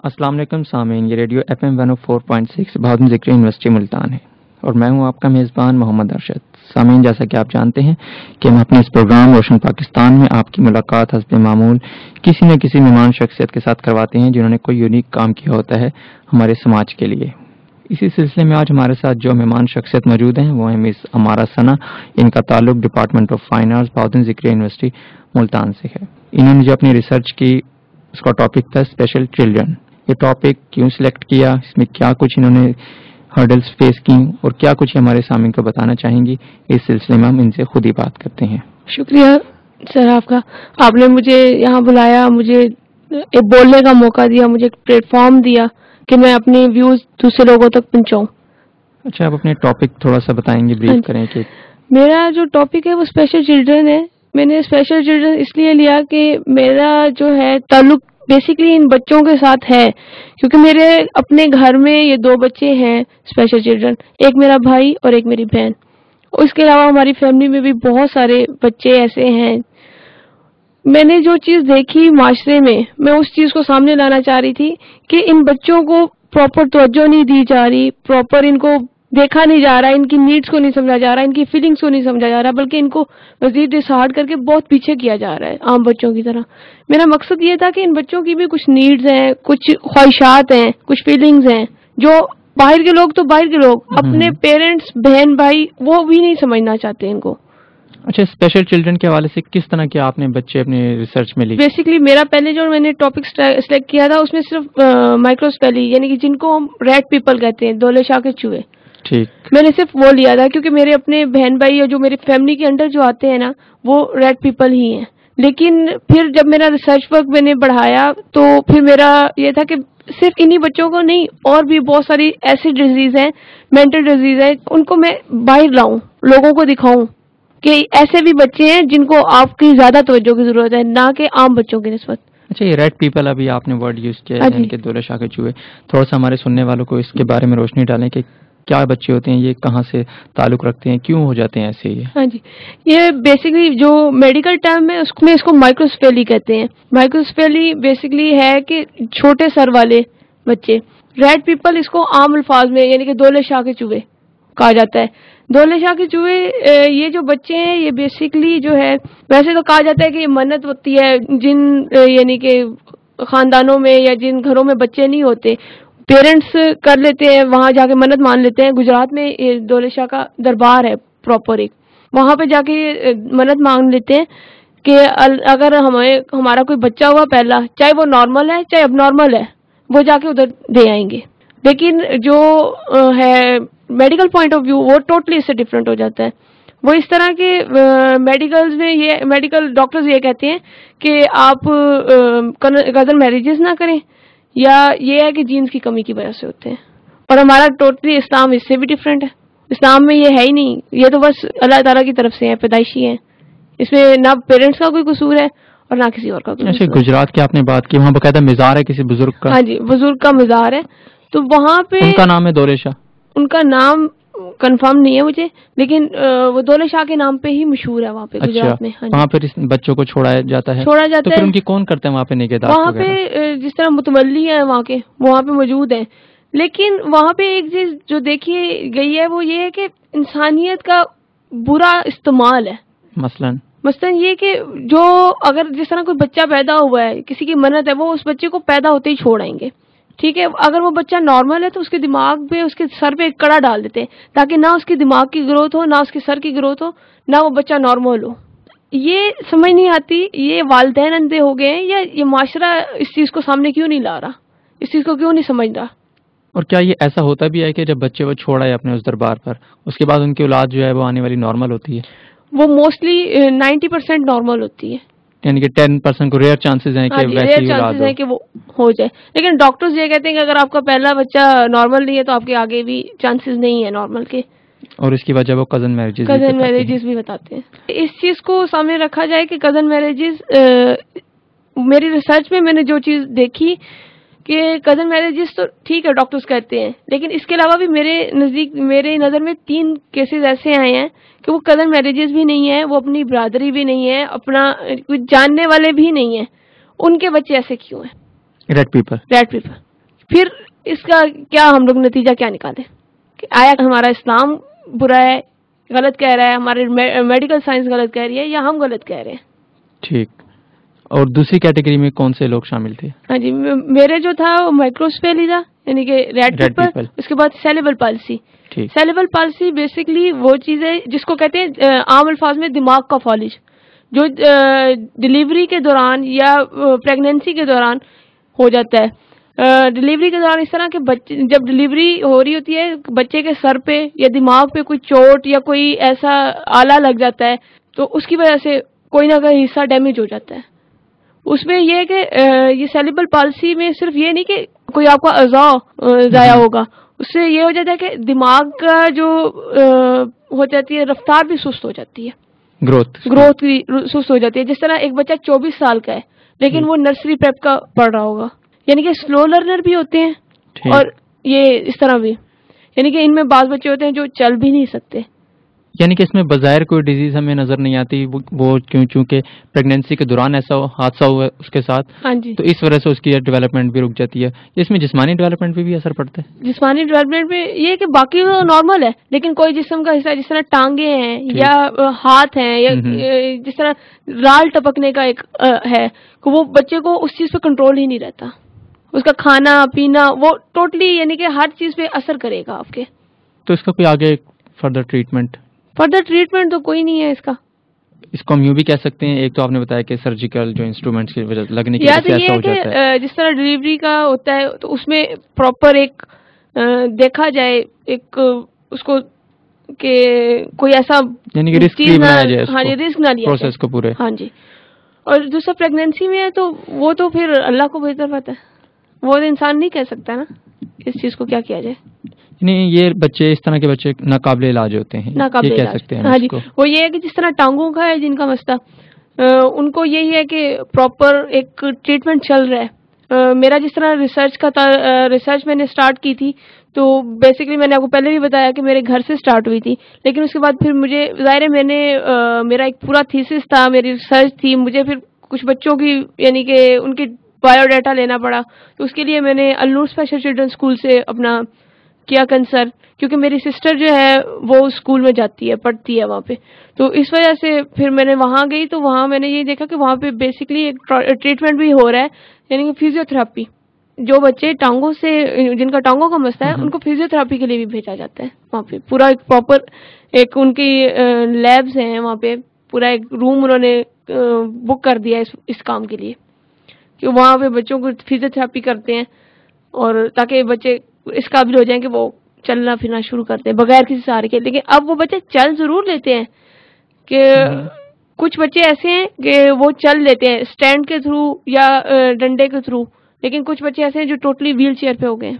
السلام علیکم سامعین، یہ ریڈیو FM 104.6 بہادر ذکر یونیورسٹی ملتان ہے اور میں ہوں آپ کا میزبان محمد ارشد۔ سامعین، جیسا کہ آپ جانتے ہیں کہ ہم اپنے اس پروگرام روشن پاکستان میں آپ کی ملاقات حسب معمول کسی نہ کسی مہمان شخصیت کے ساتھ کرواتے ہیں جنہوں نے کوئی یونیک کام کیا ہوتا ہے ہمارے سماج کے لیے۔ اسی سلسلے میں آج ہمارے ساتھ جو مہمان شخصیت موجود ہیں وہ ہیں مس امارہ ثنا۔ ان کا تعلق ڈپارٹمنٹ آف فائن آرٹس بہادر ذکر یونیورسٹی ملتان سے ہے۔ انہوں نے جو اپنی ریسرچ کی اس کا ٹاپک تھا اسپیشل چلڈرن۔ یہ ٹاپک کیوں سلیکٹ کیا، اس میں کیا کچھ انہوں نے ہرڈلز فیس کی اور کیا کچھ ہمارے سامعین کو بتانا چاہیں گی، اس سلسلے میں ہم ان سے خود ہی بات کرتے ہیں۔ شکریہ سر آپ کا، آپ نے مجھے یہاں بلایا، مجھے ایک بولنے کا موقع دیا، مجھے ایک پلیٹ فارم دیا کہ میں اپنے ویوز دوسرے لوگوں تک پہنچاؤں۔ اچھا، آپ اپنے ٹاپک تھوڑا سا بتائیں گے، بریف کریں کہ میرا جو ٹاپک ہے وہ اسپیشل چلڈرن ہے۔ میں نے اسپیشل چلڈرن اس لیے لیا کہ میرا جو ہے تعلق بیسیکلی ان بچوں کے ساتھ ہے، کیونکہ میرے اپنے گھر میں یہ دو بچے ہیں اسپیشل چلڈرن، ایک میرا بھائی اور ایک میری بہن۔ اس کے علاوہ ہماری فیملی میں بھی بہت سارے بچے ایسے ہیں۔ میں نے جو چیز دیکھی معاشرے میں اس چیز کو سامنے لانا چاہ رہی تھی کہ ان بچوں کو پراپر توجہ نہیں دی جا رہی، پراپر ان کو دیکھا نہیں جا رہا، ان کی نیڈز کو نہیں سمجھا جا رہا، ان کی فیلنگز کو نہیں سمجھا جا رہا، بلکہ ان کو مزید ڈسہارڈ کر کے بہت پیچھے کیا جا رہا ہے عام بچوں کی طرح۔ میرا مقصد یہ تھا کہ ان بچوں کی بھی کچھ نیڈز ہیں، کچھ خواہشات ہیں، کچھ فیلنگز ہیں جو باہر کے لوگ تو باہر کے لوگ اپنے پیرنٹس، بہن بھائی، وہ بھی نہیں سمجھنا چاہتے ان کو۔ اچھا، اسپیشل چلڈرن کے حوالے سے کس طرح کے آپ نے بچے اپنے ریسرچ میں لی؟ بیسیکلی میرا پہلے جو میں نے ٹاپک سلیکٹ کیا تھا اس میں صرف مائکروسپیلی، یعنی کہ جن کو ہم ریڈ پیپل کہتے ہیں، دولے شاہ کے چوہے، ٹھیک، میں نے صرف وہ لیا تھا کیونکہ میرے اپنے بہن بھائی اور جو میری فیملی کے انڈر جو آتے ہیں نا وہ ریڈ پیپل ہی ہیں۔ لیکن پھر جب میرا ریسرچ ورک میں نے بڑھایا تو پھر میرا یہ تھا کہ صرف انہی بچوں کو نہیں، اور بھی بہت ساری ایسی ڈیزیز ہیں، مینٹل ڈیزیز ہیں، ان کو میں باہر لاؤں، لوگوں کو دکھاؤں کہ ایسے بھی بچے ہیں جن کو آپ کی زیادہ توجہ کی ضرورت ہے، نہ کہ عام بچوں کی نسبت۔ اچھا، یہ ریڈ پیپل ابھی آپ نے ورڈ یوز کیا ہے یعنی کہ دولے شاہ کے چوہے، تھوڑا سا ہمارے سننے والوں کو اس کے بارے میں روشنی ڈالیں کہ کیا بچے ہوتے ہیں، یہ کہاں سے تعلق رکھتے ہیں، کیوں ہو جاتے ہیں ایسے؟ یہ ہاں جی، یہ بیسیکلی جو میڈیکل ٹرم ہے اس میں اس کو مائکروسپیلی کہتے ہیں۔ مائکروسپیلی بیسیکلی ہے کہ چھوٹے سر والے بچے۔ ریڈ پیپل اس کو عام الفاظ میں یعنی کہ دولے شاہ کے چوہے کہا جاتا ہے۔ دولے شاہ کے چوہے یہ جو بچے ہیں یہ بیسیکلی جو ہے، ویسے تو کہا جاتا ہے کہ یہ منت ہوتی ہے جن یعنی کہ خاندانوں میں یا جن گھروں میں بچے نہیں ہوتے، پیرنٹس کر لیتے ہیں، وہاں جا کے منت مان لیتے ہیں۔ گجرات میں یہ دولے شاہ کا دربار ہے پراپر ایک، وہاں پہ جا کے منت مانگ لیتے ہیں کہ اگر ہمارا کوئی بچہ ہوا پہلا، چاہے وہ نارمل ہے چاہے اب نارمل ہے، وہ جا کے ادھر دے آئیں گے۔ لیکن جو ہے میڈیکل پوائنٹ آف ویو وہ ٹوٹلی اس سے ڈفرینٹ ہو جاتا ہے۔ وہ اس طرح کے میڈیکلز میں یہ میڈیکل ڈاکٹرز یہ کہتے ہیں کہ آپ کزن میریجز نہ کریں، یا یہ ہے کہ جینز کی کمی کی وجہ سے ہوتے ہیں، اور ہمارا ٹوٹلی اسلام اس سے بھی ڈفرینٹ ہے۔ اسلام میں یہ ہے ہی نہیں، یہ تو بس اللہ تعالیٰ کی طرف سے ہے، پیدائشی ہیں، اس میں نہ پیرنٹس کا کوئی قصور ہے اور نہ کسی اور کا کوئی قصور ہے۔ گجرات کی آپ نے بات کی، وہاں باقاعدہ مزار ہے کسی بزرگ کا؟ ہاں جی، بزرگ کا مزار ہے، تو وہاں پہ ان کا نام ہے دولے شاہ؟ ان کا نام کنفرم نہیں ہے مجھے، لیکن وہ دولے شاہ کے نام پہ ہی مشہور ہے وہاں پہ گجرات میں۔ وہاں پھر بچوں کو چھوڑا جاتا ہے؟ تو پھر ان کی کون کرتے ہیں وہاں پہ نگہداشت وہاں پہ جس طرح متولی ہیں وہاں کے، وہاں پہ موجود ہیں۔ لیکن وہاں پہ ایک چیز جو دیکھی گئی ہے وہ یہ ہے کہ انسانیت کا برا استعمال ہے۔ مثلاً یہ کہ جو اگر جس طرح کوئی بچہ پیدا ہوا ہے، کسی کی منت ہے، وہ اس بچے کو پیدا ہوتے ہی چھوڑ آئیں گے، ٹھیک ہے؟ اگر وہ بچہ نارمل ہے تو اس کے دماغ پہ، اس کے سر پہ ایک کڑا ڈال دیتے ہیں تاکہ نہ اس کے دماغ کی گروتھ ہو، نہ اس کے سر کی گروتھ ہو، نہ وہ بچہ نارمل ہو۔ یہ سمجھ نہیں آتی یہ والدین اندھے ہو گئے ہیں یا یہ معاشرہ اس چیز کو سامنے کیوں نہیں لا رہا، اس چیز کو کیوں نہیں سمجھ رہا۔ اور کیا یہ ایسا ہوتا بھی ہے کہ جب بچے وہ چھوڑا ہے اپنے اس دربار پر، اس کے بعد ان کی اولاد جو ہے وہ آنے والی نارمل ہوتی ہے؟ وہ موسٹلی 90% نارمل ہوتی ہے، یعنی کہ 10% کو ریئر چانسز ہیں کہ ویسی ریئر چانسز ہیں کہ وہ ہو جائے۔ لیکن ڈاکٹرز یہ کہتے ہیں کہ اگر آپ کا پہلا بچہ نارمل نہیں ہے تو آپ کے آگے بھی چانسز نہیں ہے نارمل کے، اور اس کی وجہ وہ کزن میرجز بھی بتاتے ہیں۔ اس چیز کو سامنے رکھا جائے کہ کزن میرجز، میری ریسرچ میں میں نے جو چیز دیکھی کہ کزن میرجز تو ٹھیک ہے ڈاکٹرز کہتے ہیں، لیکن اس کے علاوہ بھی میرے نظر میں 3 کیسز ایسے آئے ہیں کہ وہ کزن میرجز بھی نہیں ہیں، وہ اپنی برادری بھی نہیں ہے، اپنا کچھ جاننے والے بھی نہیں ہیں، ان کے بچے ایسے کیوں ہیں؟ ریڈ پیپل پھر اس کا کیا ہم لوگ نتیجہ کیا نکالیں کہ آیا ہمارا اسلام برا ہے، غلط کہہ رہا ہے، ہمارے میڈیکل سائنس غلط کہہ رہی ہے، یا ہم غلط کہہ رہے ہیں. ٹھیک. اور دوسری کیٹیگری میں کون سے لوگ شامل تھے؟ ہاں جی، میرے جو تھا وہ مائکروسفیلی تھا، یعنی کہ ریڈ پیپل. اس کے بعد sellable policy. Sellable policy basically وہ چیز ہے جس کو کہتے ہیں عام الفاظ میں دماغ کا فالج، جو ڈلیوری کے دوران یا پریگنینسی کے دوران ہو جاتا ہے. ڈلیوری کے دوران اس طرح کہ بچے جب ڈلیوری ہو رہی ہوتی ہے بچے کے سر پہ یا دماغ پہ کوئی چوٹ یا کوئی ایسا آلہ لگ جاتا ہے تو اس کی وجہ سے کوئی نہ کوئی حصہ ڈیمیج ہو جاتا ہے. اس میں یہ ہے کہ یہ سیلیبل پالسی میں صرف یہ نہیں کہ کوئی آپ کا اعضاء ضائع ہوگا، اس سے یہ ہو جاتا ہے کہ دماغ کا جو ہو جاتی ہے رفتار بھی سست ہو جاتی ہے، گروتھ بھی سست ہو جاتی ہے. جس طرح ایک بچہ 24 سال کا ہے لیکن وہ نرسری پریپ کا پڑھ رہا ہوگا، یعنی کہ سلو لرنر بھی ہوتے ہیں اور یہ اس طرح بھی، یعنی کہ ان میں بعض بچے ہوتے ہیں جو چل بھی نہیں سکتے. یعنی کہ اس میں بظاہر کوئی ڈیزیز ہمیں نظر نہیں آتی، وہ چونکہ پریگنینسی کے دوران ایسا حادثہ ہوا اس کے ساتھ، ہاں جی، تو اس وجہ سے اس کی ڈیولپمنٹ بھی رک جاتی ہے. اس میں جسمانی ڈیولپمنٹ پہ بھی اثر پڑتا ہے؟ جسمانی ڈیولپمنٹ پہ یہ کہ باقی وہ نارمل ہے، لیکن کوئی جسم کا حصہ جس طرح ٹانگیں ہیں یا ہاتھ ہیں یا جس طرح رال ٹپکنے کا ایک ہے کہ وہ بچے کو اس چیز پہ کنٹرول ہی نہیں رہتا، اس کا کھانا پینا وہ ٹوٹلی یعنی کہ ہر چیز پہ اثر کرے گا آپ کے. تو اس کا کوئی آگے فردر ٹریٹمنٹ تو کوئی نہیں ہے اس کا. اس کو ہم یوں بھی کہہ سکتے ہیں، ایک تو آپ نے بتایا کہ سرجیکل جو انسٹرومنٹس کی وجہ لگنے کی وجہ سے ایسا ہو جاتا ہے. جس طرح ڈلیوری کا ہوتا ہے تو اس میں پراپر ایک دیکھا جائے ایک اس کو کہ کوئی ایسا یعنی کہ رسک نہیں بنایا جائے، ہاں جی، رسک نہ لیا پروسیس کو پورے. ہاں جی. اور دوسرا پریگنینسی میں ہے تو وہ تو پھر اللہ کو بہتر پتہ ہے، وہ انسان نہیں کہہ سکتا نا اس چیز کو کیا کیا جائے. نہیں، یہ بچے اس طرح کے بچے ناقابل علاج ہوتے ہیں، یہ کہہ سکتے ہیں. ہاں جی، وہ یہ ہے کہ جس طرح ٹانگوں کا ہے جن کا مسئلہ، ان کو یہی ہے کہ پراپر ایک ٹریٹمنٹ چل رہا ہے. میرا جس طرح ریسرچ کا تھا، ریسرچ میں نے سٹارٹ کی تھی تو بیسکلی میں نے آپ کو پہلے بھی بتایا کہ میرے گھر سے سٹارٹ ہوئی تھی، لیکن اس کے بعد پھر مجھے ظاہر ہے میں نے میرا ایک پورا تھیسس تھا، میری ریسرچ تھی، مجھے پھر کچھ بچوں کی یعنی کہ ان کی بایو ڈیٹا لینا پڑا. تو اس کے لیے میں نے النور اسپیشل چلڈرن اسکول سے اپنا کیا کنسرن، کیونکہ میری سسٹر جو ہے وہ اسکول میں جاتی ہے، پڑھتی ہے وہاں پہ. تو اس وجہ سے پھر میں نے وہاں گئی تو وہاں میں نے یہ دیکھا کہ وہاں پہ بیسکلی ایک ٹریٹمنٹ بھی ہو رہا ہے، یعنی کہ فزیو تھراپی. جو بچے ٹانگوں سے جن کا ٹانگوں کا مسئلہ ہے ان کو فزیو تھراپی کے لیے بھی بھیجا جاتا ہے. وہاں پہ پورا ایک پراپر ایک ان کی لیبز ہیں، وہاں پہ پورا ایک روم انہوں نے بک کر دیا اس کام کے لیے کہ وہاں پہ بچوں کو فزیو تھراپی کرتے ہیں اور تاکہ بچے اس قابل ہو جائیں کہ وہ چلنا پھرنا شروع کرتے ہیں بغیر کسی سہارے کے. لیکن اب وہ بچے چل ضرور لیتے ہیں کہ کچھ بچے ایسے ہیں کہ وہ چل لیتے ہیں اسٹینڈ کے تھرو یا ڈنڈے کے تھرو، لیکن کچھ بچے ایسے ہیں جو ٹوٹلی ویل چیئر پہ ہو گئے ہیں.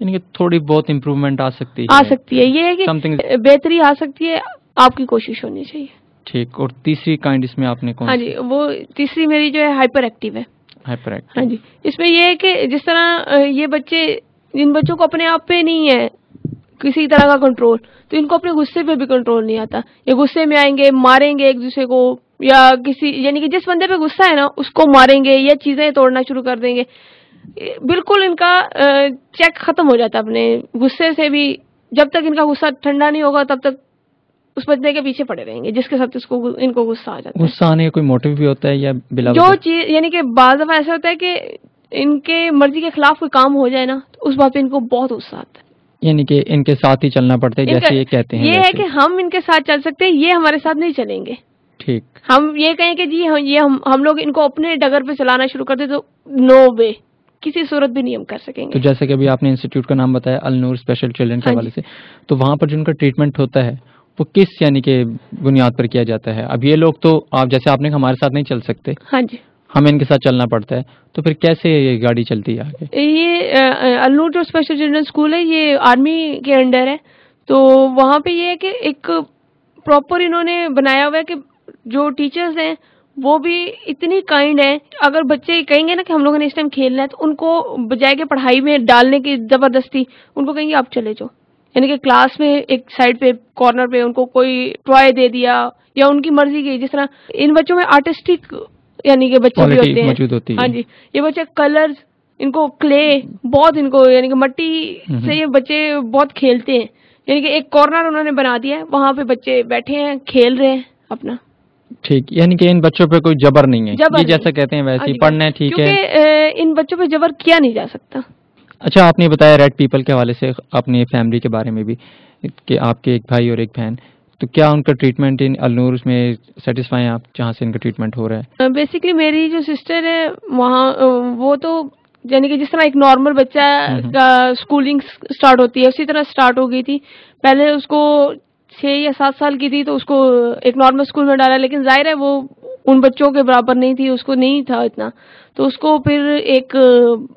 یعنی کہ تھوڑی بہت امپروومنٹ آ سکتی ہے، یہ ہے کہ بہتری آ سکتی ہے، آپ کی کوشش ہونی چاہیے. ٹھیک. اور تیسری کائنڈ اس میں آپ نے کون؟ ہاں جی، وہ تیسری میری جو ہے ہائپر ایکٹیو ہے. ہاں جی، اس میں یہ ہے کہ جس طرح یہ بچے جن بچوں کو اپنے آپ پہ نہیں ہے کسی طرح کا کنٹرول، تو ان کو اپنے غصے پہ بھی کنٹرول نہیں آتا. یہ غصے میں آئیں گے، ماریں گے ایک دوسرے کو، یا کسی یعنی کہ جس بندے پہ غصہ ہے نا اس کو ماریں گے یا چیزیں توڑنا شروع کر دیں گے. بالکل ان کا چیک ختم ہو جاتا ہے اپنے غصے سے بھی. جب تک ان کا غصہ ٹھنڈا نہیں ہوگا تب تک اس بندے کے پیچھے پڑے رہیں گے جس کے ساتھ ان کو غصہ آ جاتا ہے. غصہ آنے کا کوئی موٹیو بھی ہوتا ہے یا بلا جو چیز یعنی کہ بعض دفعہ ایسا ہوتا ہے کہ ان کے مرضی کے خلاف کوئی کام ہو جائے نا تو اس بات پہ ان کو بہت غصہ آتا ہے. یعنی کہ ان کے ساتھ ہی چلنا پڑتا ہے جیسے یہ کہتے ہیں. یہ ہے کہ ہم ان کے ساتھ چل سکتے ہیں، یہ ہمارے ساتھ نہیں چلیں گے. ٹھیک. ہم یہ کہیں کہ جی یہ ہم لوگ ان کو اپنے ڈگر پہ چلانا شروع کر دیں تو نو وے، کسی صورت بھی نہیں ہم کر سکیں گے. تو جیسے کہ ابھی آپ نے انسٹیٹیوٹ کا نام بتایا النور اسپیشل چلڈرن کے حوالے سے، تو وہاں پر جن کا ٹریٹمنٹ ہوتا ہے وہ کس یعنی کہ بنیاد پر کیا جاتا ہے؟ اب یہ لوگ تو آپ جیسے آپ نے ہمارے ساتھ نہیں چل سکتے. ہاں جی، ہمیں ان کے ساتھ چلنا پڑتا ہے، تو پھر کیسے یہ گاڑی چلتی ہے آگے؟ یہ النور جو اسپیشل چلڈرن اسکول ہے یہ آرمی کے انڈر ہے، تو وہاں پہ یہ ہے کہ ایک پراپر انہوں نے بنایا ہوا ہے کہ جو ٹیچرز ہیں وہ بھی اتنی کائنڈ ہیں. اگر بچے کہیں گے نا کہ ہم لوگوں نے اس ٹائم کھیلنا ہے تو ان کو بجائے کہ پڑھائی میں ڈالنے کی زبردستی ان کو کہیں گے آپ چلے جاؤ. یعنی کہ کلاس میں ایک سائڈ پہ کارنر پہ ان کو کوئی ٹوائے دے دیا یا ان کی مرضی کی. جس طرح ان بچوں میں آرٹسٹک یعنی کہ بچے بھی ہوتے ہیں. ہاں جی، یہ بچے کلرز ان کو کلے بہت، ان کو یعنی کہ مٹی سے یہ بچے بہت کھیلتے ہیں. یعنی کہ ایک کارنر انہوں نے بنا دیا ہے، وہاں پہ بچے بیٹھے ہیں کھیل رہے ہیں اپنا. ٹھیک، یعنی کہ ان بچوں پہ کوئی جبر نہیں ہے، یہ جیسا کہتے ہیں ویسے ہی پڑھنا ہے. ٹھیک ہے، کیونکہ ان بچوں پہ جبر کیا نہیں جا سکتا. اچھا، آپ نے بتایا ریڈ پیپل کے حوالے سے اپنی فیملی کے بارے میں بھی کہ آپ کے ایک بھائی اور ایک بہن، تو کیا ان کا ٹریٹمنٹ ان النور میں سیٹسفائی ہیں آپ جہاں سے ان کا ٹریٹمنٹ ہو رہا ہے؟ بیسکلی میری جو سسٹر ہے وہاں وہ تو یعنی کہ جس طرح ایک نارمل بچہ کا اسکولنگ اسٹارٹ ہوتی ہے اسی طرح اسٹارٹ ہو گئی تھی. پہلے اس کو 6 یا 7 سال کی تھی تو اس کو ایک نارمل اسکول میں ڈالا، لیکن ظاہر ہے وہ ان بچوں کے برابر نہیں تھی، اس کو نہیں تھا اتنا. تو اس کو پھر ایک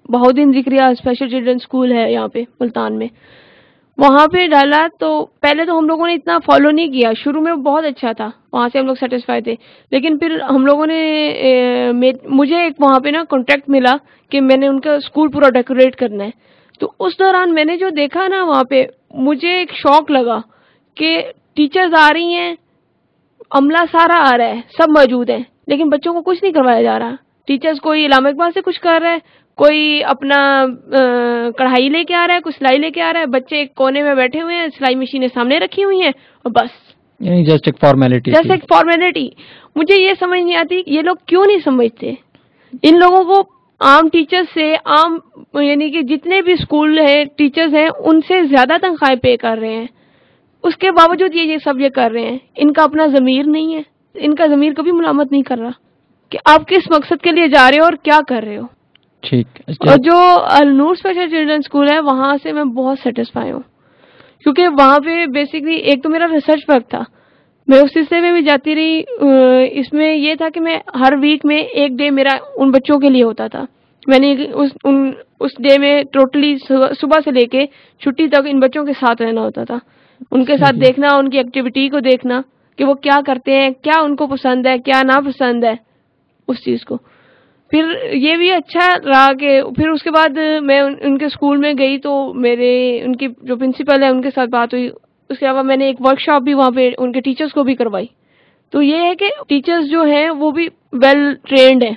بہودین ذکریہ اسپیشل چلڈرن اسکول ہے یہاں پہ ملتان میں، وہاں پہ ڈالا. تو پہلے تو ہم لوگوں نے اتنا فالو نہیں کیا، شروع میں بہت اچھا تھا، وہاں سے ہم لوگ سیٹسفائی تھے. لیکن پھر ہم لوگوں نے مجھے ایک وہاں پہ نا کانٹریکٹ ملا کہ میں نے ان کا اسکول پورا ڈیکوریٹ کرنا ہے. تو اس دوران میں نے جو دیکھا نا وہاں پہ مجھے ایک شوق لگا کہ ٹیچرز آ رہی ہیں، عملہ سارا آ رہا ہے، سب موجود ہیں، لیکن بچوں کو کچھ نہیں کروایا جا رہا. ٹیچرز کوئی علامہ اقبال سے کچھ کر رہا ہے، کوئی اپنا کڑھائی لے کے آ رہا ہے، کچھ سلائی لے کے آ رہا ہے، بچے ایک کونے میں بیٹھے ہوئے ہیں، سلائی مشینیں سامنے رکھی ہوئی ہیں اور بس یعنی جسٹ ایک فارمیلٹی. مجھے یہ سمجھ نہیں آتی یہ لوگ کیوں نہیں سمجھتے. ان لوگوں کو عام ٹیچر سے عام یعنی کہ جتنے بھی اسکول ہیں ٹیچرز ہیں ان سے زیادہ تنخواہیں پے کر رہے ہیں، اس کے باوجود یہ سب یہ کر رہے ہیں. ان کا اپنا ضمیر نہیں ہے، ان کا ضمیر کبھی ملامت نہیں کر رہا کہ آپ کس مقصد کے لیے جا رہے ہو اور کیا کر رہے ہو. ٹھیک. اور جو النور اسپیشل چلڈرن اسکول ہے وہاں سے میں بہت سیٹسفائی ہوں، کیونکہ وہاں پہ بیسکلی ایک تو میرا ریسرچ ورک تھا، میں اس سلسلے میں بھی جاتی رہی. اس میں یہ تھا کہ میں ہر ویک میں ایک ڈے میرا ان بچوں کے لیے ہوتا تھا. میں نے اس ڈے میں ٹوٹلی صبح سے لے کے چھٹی تک ان بچوں کے ساتھ رہنا ہوتا تھا، ان کے ساتھ دیکھنا، ان کی ایکٹیویٹی کو دیکھنا کہ وہ کیا کرتے ہیں، کیا ان کو پسند ہے، کیا ناپسند ہے اس چیز کو. پھر یہ بھی اچھا رہا کہ پھر اس کے بعد میں ان کے اسکول میں گئی تو ان کی جو پرنسپل ہے ان کے ساتھ بات ہوئی. اس کے علاوہ میں نے ایک ورک شاپ بھی وہاں پہ ان کے ٹیچرز کو بھی کروائی. تو یہ ہے کہ ٹیچرز جو ہیں وہ بھی ویل ٹرینڈ ہیں.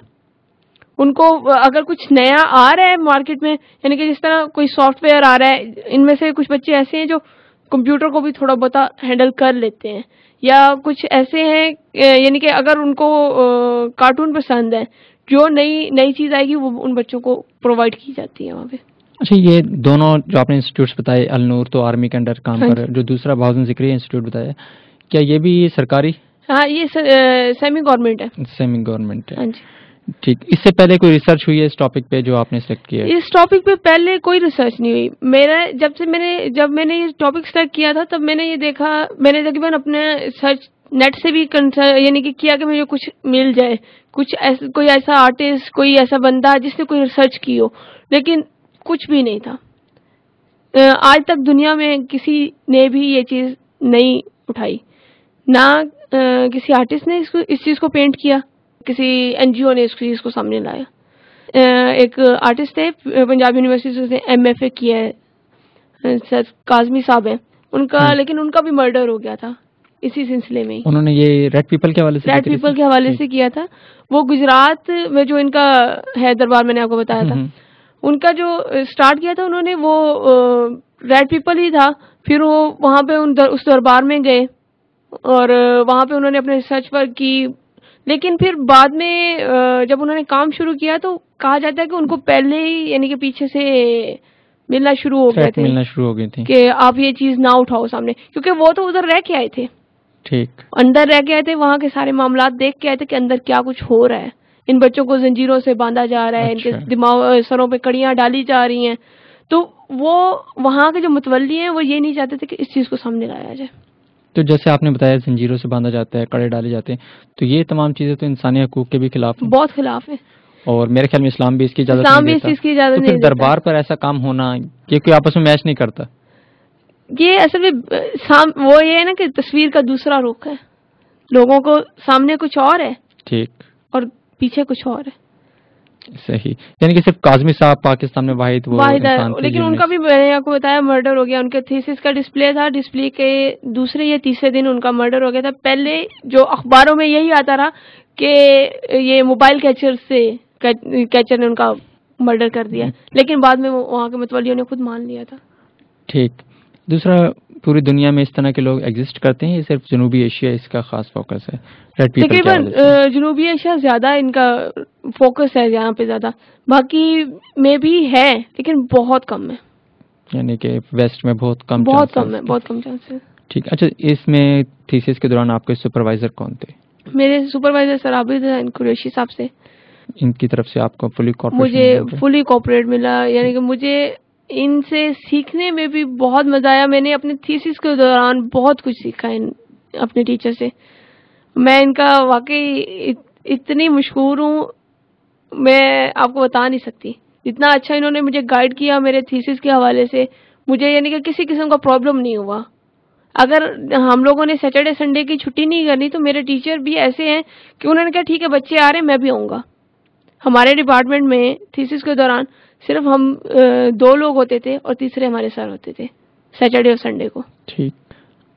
ان کو اگر کچھ نیا آ رہا ہے مارکیٹ میں، یعنی کہ جس طرح کوئی سافٹ ویئر آ رہا ہے، ان میں سے کچھ بچے ایسے ہیں جو کمپیوٹر کو بھی تھوڑا بہت ہینڈل کر لیتے ہیں، یا کچھ ایسے ہیں یعنی کہ اگر ان کو کارٹون پسند ہے، جو نئی چیز آئے گی وہ ان بچوں کو پرووائڈ کی جاتی ہے وہاں پہ. اچھا، یہ دونوں جو آپ نے انسٹیٹیوٹس بتائے، النور تو آرمی کے انڈر کام کر رہے ہیں، جو دوسرا بہودین ذکریہ انسٹیٹیوٹ بتایا، کیا یہ بھی سرکاری؟ ہاں، یہ سیمی گورنمنٹ ہے. سیمی گورنمنٹ ہے. ہاں جی. ٹھیک. اس سے پہلے کوئی ریسرچ ہوئی ہے اس ٹاپک پہ جو آپ نے سلیکٹ کیا ہے؟ اس ٹاپک پہ پہلے کوئی ریسرچ نہیں ہوئی. جب میں نے یہ ٹاپک سلیکٹ کیا تھا تب میں نے یہ دیکھا، میں نے تقریباً اپنے سرچ نیٹ سے بھی یعنی کہ کیا کہ مجھے کچھ مل جائے، کوئی ایسا آرٹسٹ، کوئی ایسا بندہ جس نے کوئی ریسرچ کی ہو، لیکن کچھ بھی نہیں تھا. آج تک دنیا میں کسی نے بھی یہ چیز نہیں اٹھائی، نہ کسی آرٹسٹ نے اس چیز کو پینٹ کیا، کسی این جی او نے اس چیز کو سامنے لایا. ایک آرٹسٹ ہے پنجاب یونیورسٹی سے ایم ایف اے کیا ہے، سر کاظمی صاحب ہیں ان کا، لیکن ان کا بھی مرڈر ہو گیا تھا اسی سلسلے میں. انہوں نے یہ ریڈ پیپل کے حوالے سے کیا تھا. وہ گجرات میں جو ان کا ہے دربار، میں نے آپ کو بتایا تھا، ان کا جو اسٹارٹ کیا تھا انہوں نے، وہ ریڈ پیپل ہی تھا. پھر وہ وہاں پہ اس دربار میں گئے اور وہاں پہ انہوں نے اپنے ریسرچ ورک کی. لیکن پھر بعد میں جب انہوں نے کام شروع کیا تو کہا جاتا ہے کہ ان کو پہلے ہی یعنی کہ پیچھے سے ملنا شروع ہو گئے تھے کہ آپ یہ چیز نہ اٹھاؤ سامنے، کیونکہ وہ تو ادھر رہ کے آئے تھے. ٹھیک. اندر رہ کے آئے تھے، وہاں کے سارے معاملات دیکھ کے آئے تھے کہ اندر کیا کچھ ہو رہا ہے. ان بچوں کو زنجیروں سے باندھا جا رہا ہے، ان کے سروں پہ کڑیاں ڈالی جا رہی ہیں. تو وہ وہاں کے جو متولی ہیں وہ یہ نہیں چاہتے تھے کہ اس چیز کو سامنے لایا جائے. تو جیسے آپ نے بتایا زنجیروں سے باندھا جاتا ہے، کڑے ڈالے جاتے ہیں، تو یہ تمام چیزیں تو انسانی حقوق کے بھی خلاف ہیں، بہت خلاف ہے. اور میرے خیال میں اسلام بھی اس کی اجازت نہیں دیتا. تو پھر دربار پر ایسا کام ہونا، یہ کوئی آپس میں میچ نہیں کرتا. یہ اصل میں وہ یہ ہے نا کہ تصویر کا دوسرا رخ ہے. لوگوں کو سامنے کچھ اور ہے، ٹھیک، اور پیچھے کچھ اور ہے. صحیح. یعنی کہ صرف کاظمی صاحب پاکستان میں واحد انسان تھے، لیکن ان کا بھی میں نے آپ کو بتایا مرڈر ہو گیا. ان کے تھیسس کا ڈسپلے تھا، ڈسپلے کے دوسرے یا تیسرے دن ان کا مرڈر ہو گیا تھا. پہلے جو اخباروں میں یہی آتا رہا کہ یہ موبائل کیچر نے ان کا مرڈر کر دیا, لیکن بعد میں وہاں کے متولیوں نے خود مان لیا تھا. ٹھیک. دوسرا, پوری دنیا میں اس طرح کے لوگ ایگزسٹ کرتے ہیں, یہ صرف جنوبی ایشیا اس کا خاص فوکس ہے؟ تقریباً جنوبی ایشیا زیادہ ان کا فوکس ہے یہاں پہ زیادہ, باقی میں بھی ہے لیکن بہت کم ہے, یعنی کہ ویسٹ میں بہت کم ہے, بہت کم چانس ہے. ٹھیک. اچھا, اس میں تھیسس کے دوران آپ کے سپروائزر کون تھے؟ میرے سپروائزر سر عابد حسین قریشی صاحب سے. ان کی طرف سے آپ کو مجھے فلی کوپریٹ ملا, یعنی کہ مجھے ان سے سیکھنے میں بھی بہت مزہ آیا. میں نے اپنے تھیسس کے دوران بہت کچھ سیکھا اپنے ٹیچر سے. میں ان کا واقعی اتنی مشکور ہوں, میں آپ کو بتا نہیں سکتی. اتنا اچھا انہوں نے مجھے گائیڈ کیا میرے تھیسس کے حوالے سے. مجھے یعنی کہ کسی قسم کا پرابلم نہیں ہوا. اگر ہم لوگوں نے سیٹرڈے سنڈے کی چھٹی نہیں کرنی تو میرے ٹیچر بھی ایسے ہیں کہ انہوں نے کہا ٹھیک ہے بچے آ رہے ہیں میں بھی آؤں گا. ہمارے ڈپارٹمنٹ میں تھیسس کے دوران صرف ہم 2 لوگ ہوتے تھے اور تیسرے ہمارے سر ہوتے تھے سیٹرڈے اور سنڈے کو. ٹھیک.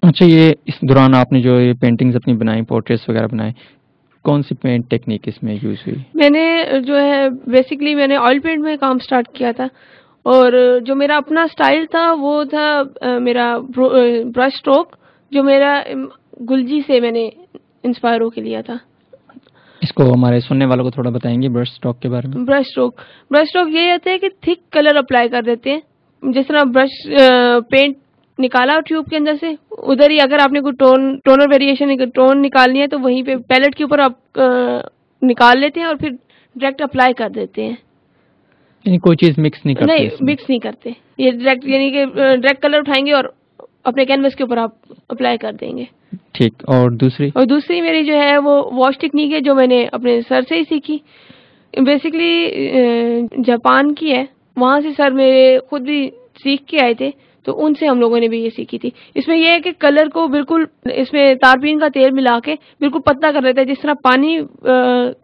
اچھا, یہ اس دوران آپ نے جو یہ پینٹنگز اپنی بنائی, پورٹریٹس وغیرہ بنائے, کون سی پینٹ ٹیکنیک اس میں یوز ہوئی؟ میں نے جو ہے بیسکلی میں نے آئل پینٹ میں کام سٹارٹ کیا تھا, اور جو میرا اپنا سٹائل تھا وہ تھا میرا برش اسٹروک, جو میرا گلجی سے میں نے انسپائر ہو کے لیا تھا. اس کو ہمارے سننے والوں کو تھوڑا بتائیں گے برش اسٹروک کے بارے میں؟ برش اسٹروک یہ ہوتا ہے کہ تھک کلر اپلائی کر دیتے ہیں. جس طرح برش پینٹ نکالا ٹیوب کے اندر سے, ادھر ہی اگر آپ نے کوئی ٹونر ویریشن ٹون نکالنی ہے تو وہیں پہ پیلٹ کے اوپر آپ نکال لیتے ہیں اور پھر ڈائریکٹ اپلائی کر دیتے ہیں. یعنی کوئی چیز مکس نہیں کرتے؟ نہیں, مکس نہیں کرتے. یہ ڈائریکٹ یعنی کہ ڈائریکٹ کلر اٹھائیں گے اور اپنے کینوس کے اوپر آپ اپلائی کر دیں گے. ٹھیک. اور دوسری میری جو ہے وہ واش ٹیکنیک ہے جو میں نے اپنے سر سے ہی سیکھی. بیسکلی جاپان کی ہے, وہاں سے سر میرے خود بھی سیکھ کے آئے تھے تو ان سے ہم لوگوں نے بھی یہ سیکھی تھی. اس میں یہ ہے کہ کلر کو بالکل اس میں تارپین کا تیل ملا کے بالکل پتلا کر لیتے ہیں, جس طرح پانی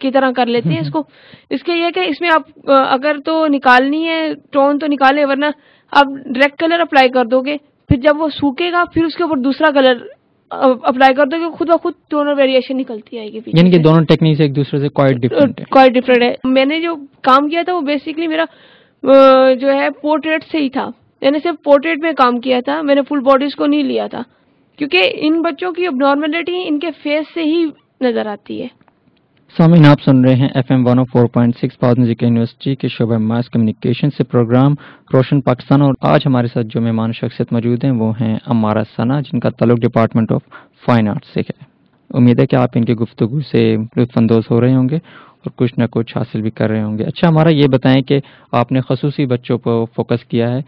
کی طرح کر لیتے ہیں اس کو. اس کے یہ کہ اس میں آپ اگر تو نکالنی ہے ٹون تو نکالیں, ورنہ آپ ڈائریکٹ کلر اپلائی کر دو گے, پھر جب وہ سوکھے گا پھر اس کے اوپر دوسرا کلر اپلائی کر دو گے, خود بخود ٹونر ویریشن نکلتی آئے گی. یعنی کہ دونوں ٹیکنیک ایک دوسرے سے کوائٹ ڈفرینٹ ہے. میں نے جو کام کیا تھا وہ بیسکلی میرا جو ہے پورٹریٹ سے ہی تھا, یعنی صرف پورٹریٹ میں کام کیا تھا, میں نے فل باڈیز کو نہیں لیا تھا, کیونکہ ان بچوں کی اب نارملٹی ان کے فیس سے ہی نظر آتی ہے. سامعین, آپ سن رہے ہیں FM 104.6 بھادن ذکر یونیورسٹی کے شعبہ ماس کمیونیکیشن سے پروگرام روشن پاکستان, اور آج ہمارے ساتھ جو مہمان شخصیت موجود ہیں وہ ہیں عمارہ ثنا, جن کا تعلق ڈپارٹمنٹ آف فائن آرٹس سے ہے. امید ہے کہ آپ ان کی گفتگو سے لطف اندوز ہو رہے ہوں گے اور کچھ نہ کچھ حاصل بھی کر رہے ہوں گے. اچھا, ہمارا یہ بتائیں کہ آپ نے خصوصی بچوں پر فوکس کیا ہے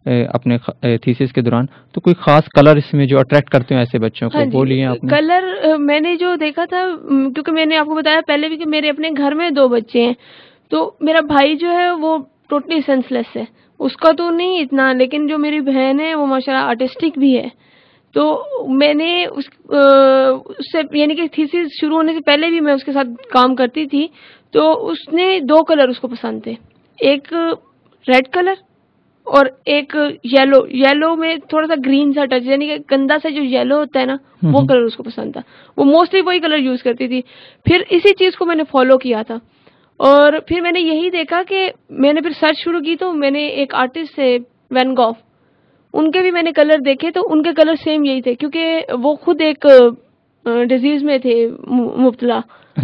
اپنے تھیسس کے دوران, تو کوئی خاص کلر اس میں جو اٹریکٹ کرتے ہیں ایسے بچوں کو وہ لیے آپ نے؟ کلر میں نے جو دیکھا تھا, کیونکہ میں نے آپ کو بتایا پہلے بھی کہ میرے اپنے گھر میں 2 بچے ہیں, تو میرا بھائی جو ہے وہ ٹوٹلی سینس لیس ہے, اس کا تو نہیں اتنا, لیکن جو میری بہن ہے وہ ماشاءاللہ آرٹسٹک بھی ہے. تو میں نے اس سے یعنی کہ تھیسس شروع ہونے سے پہلے بھی میں اس کے ساتھ کام کرتی تھی, تو اس نے 2 کلر اس کو پسند تھے, ایک ریڈ کلر اور ایک یلو میں تھوڑا سا گرین سا ٹچ, یعنی کہ گندا سا جو یلو ہوتا ہے نا وہ کلر اس کو پسند تھا. وہ موسٹلی وہی کلر یوز کرتی تھی. پھر اسی چیز کو میں نے فالو کیا تھا, اور پھر میں نے یہی دیکھا کہ میں نے پھر سرچ شروع کی, تو میں نے ایک آرٹسٹ سے وین گوف, ان کے بھی میں نے کلر دیکھے تو ان کے کلر سیم یہی تھے, کیونکہ وہ خود ایک ڈیزیز میں تھے مبتلا,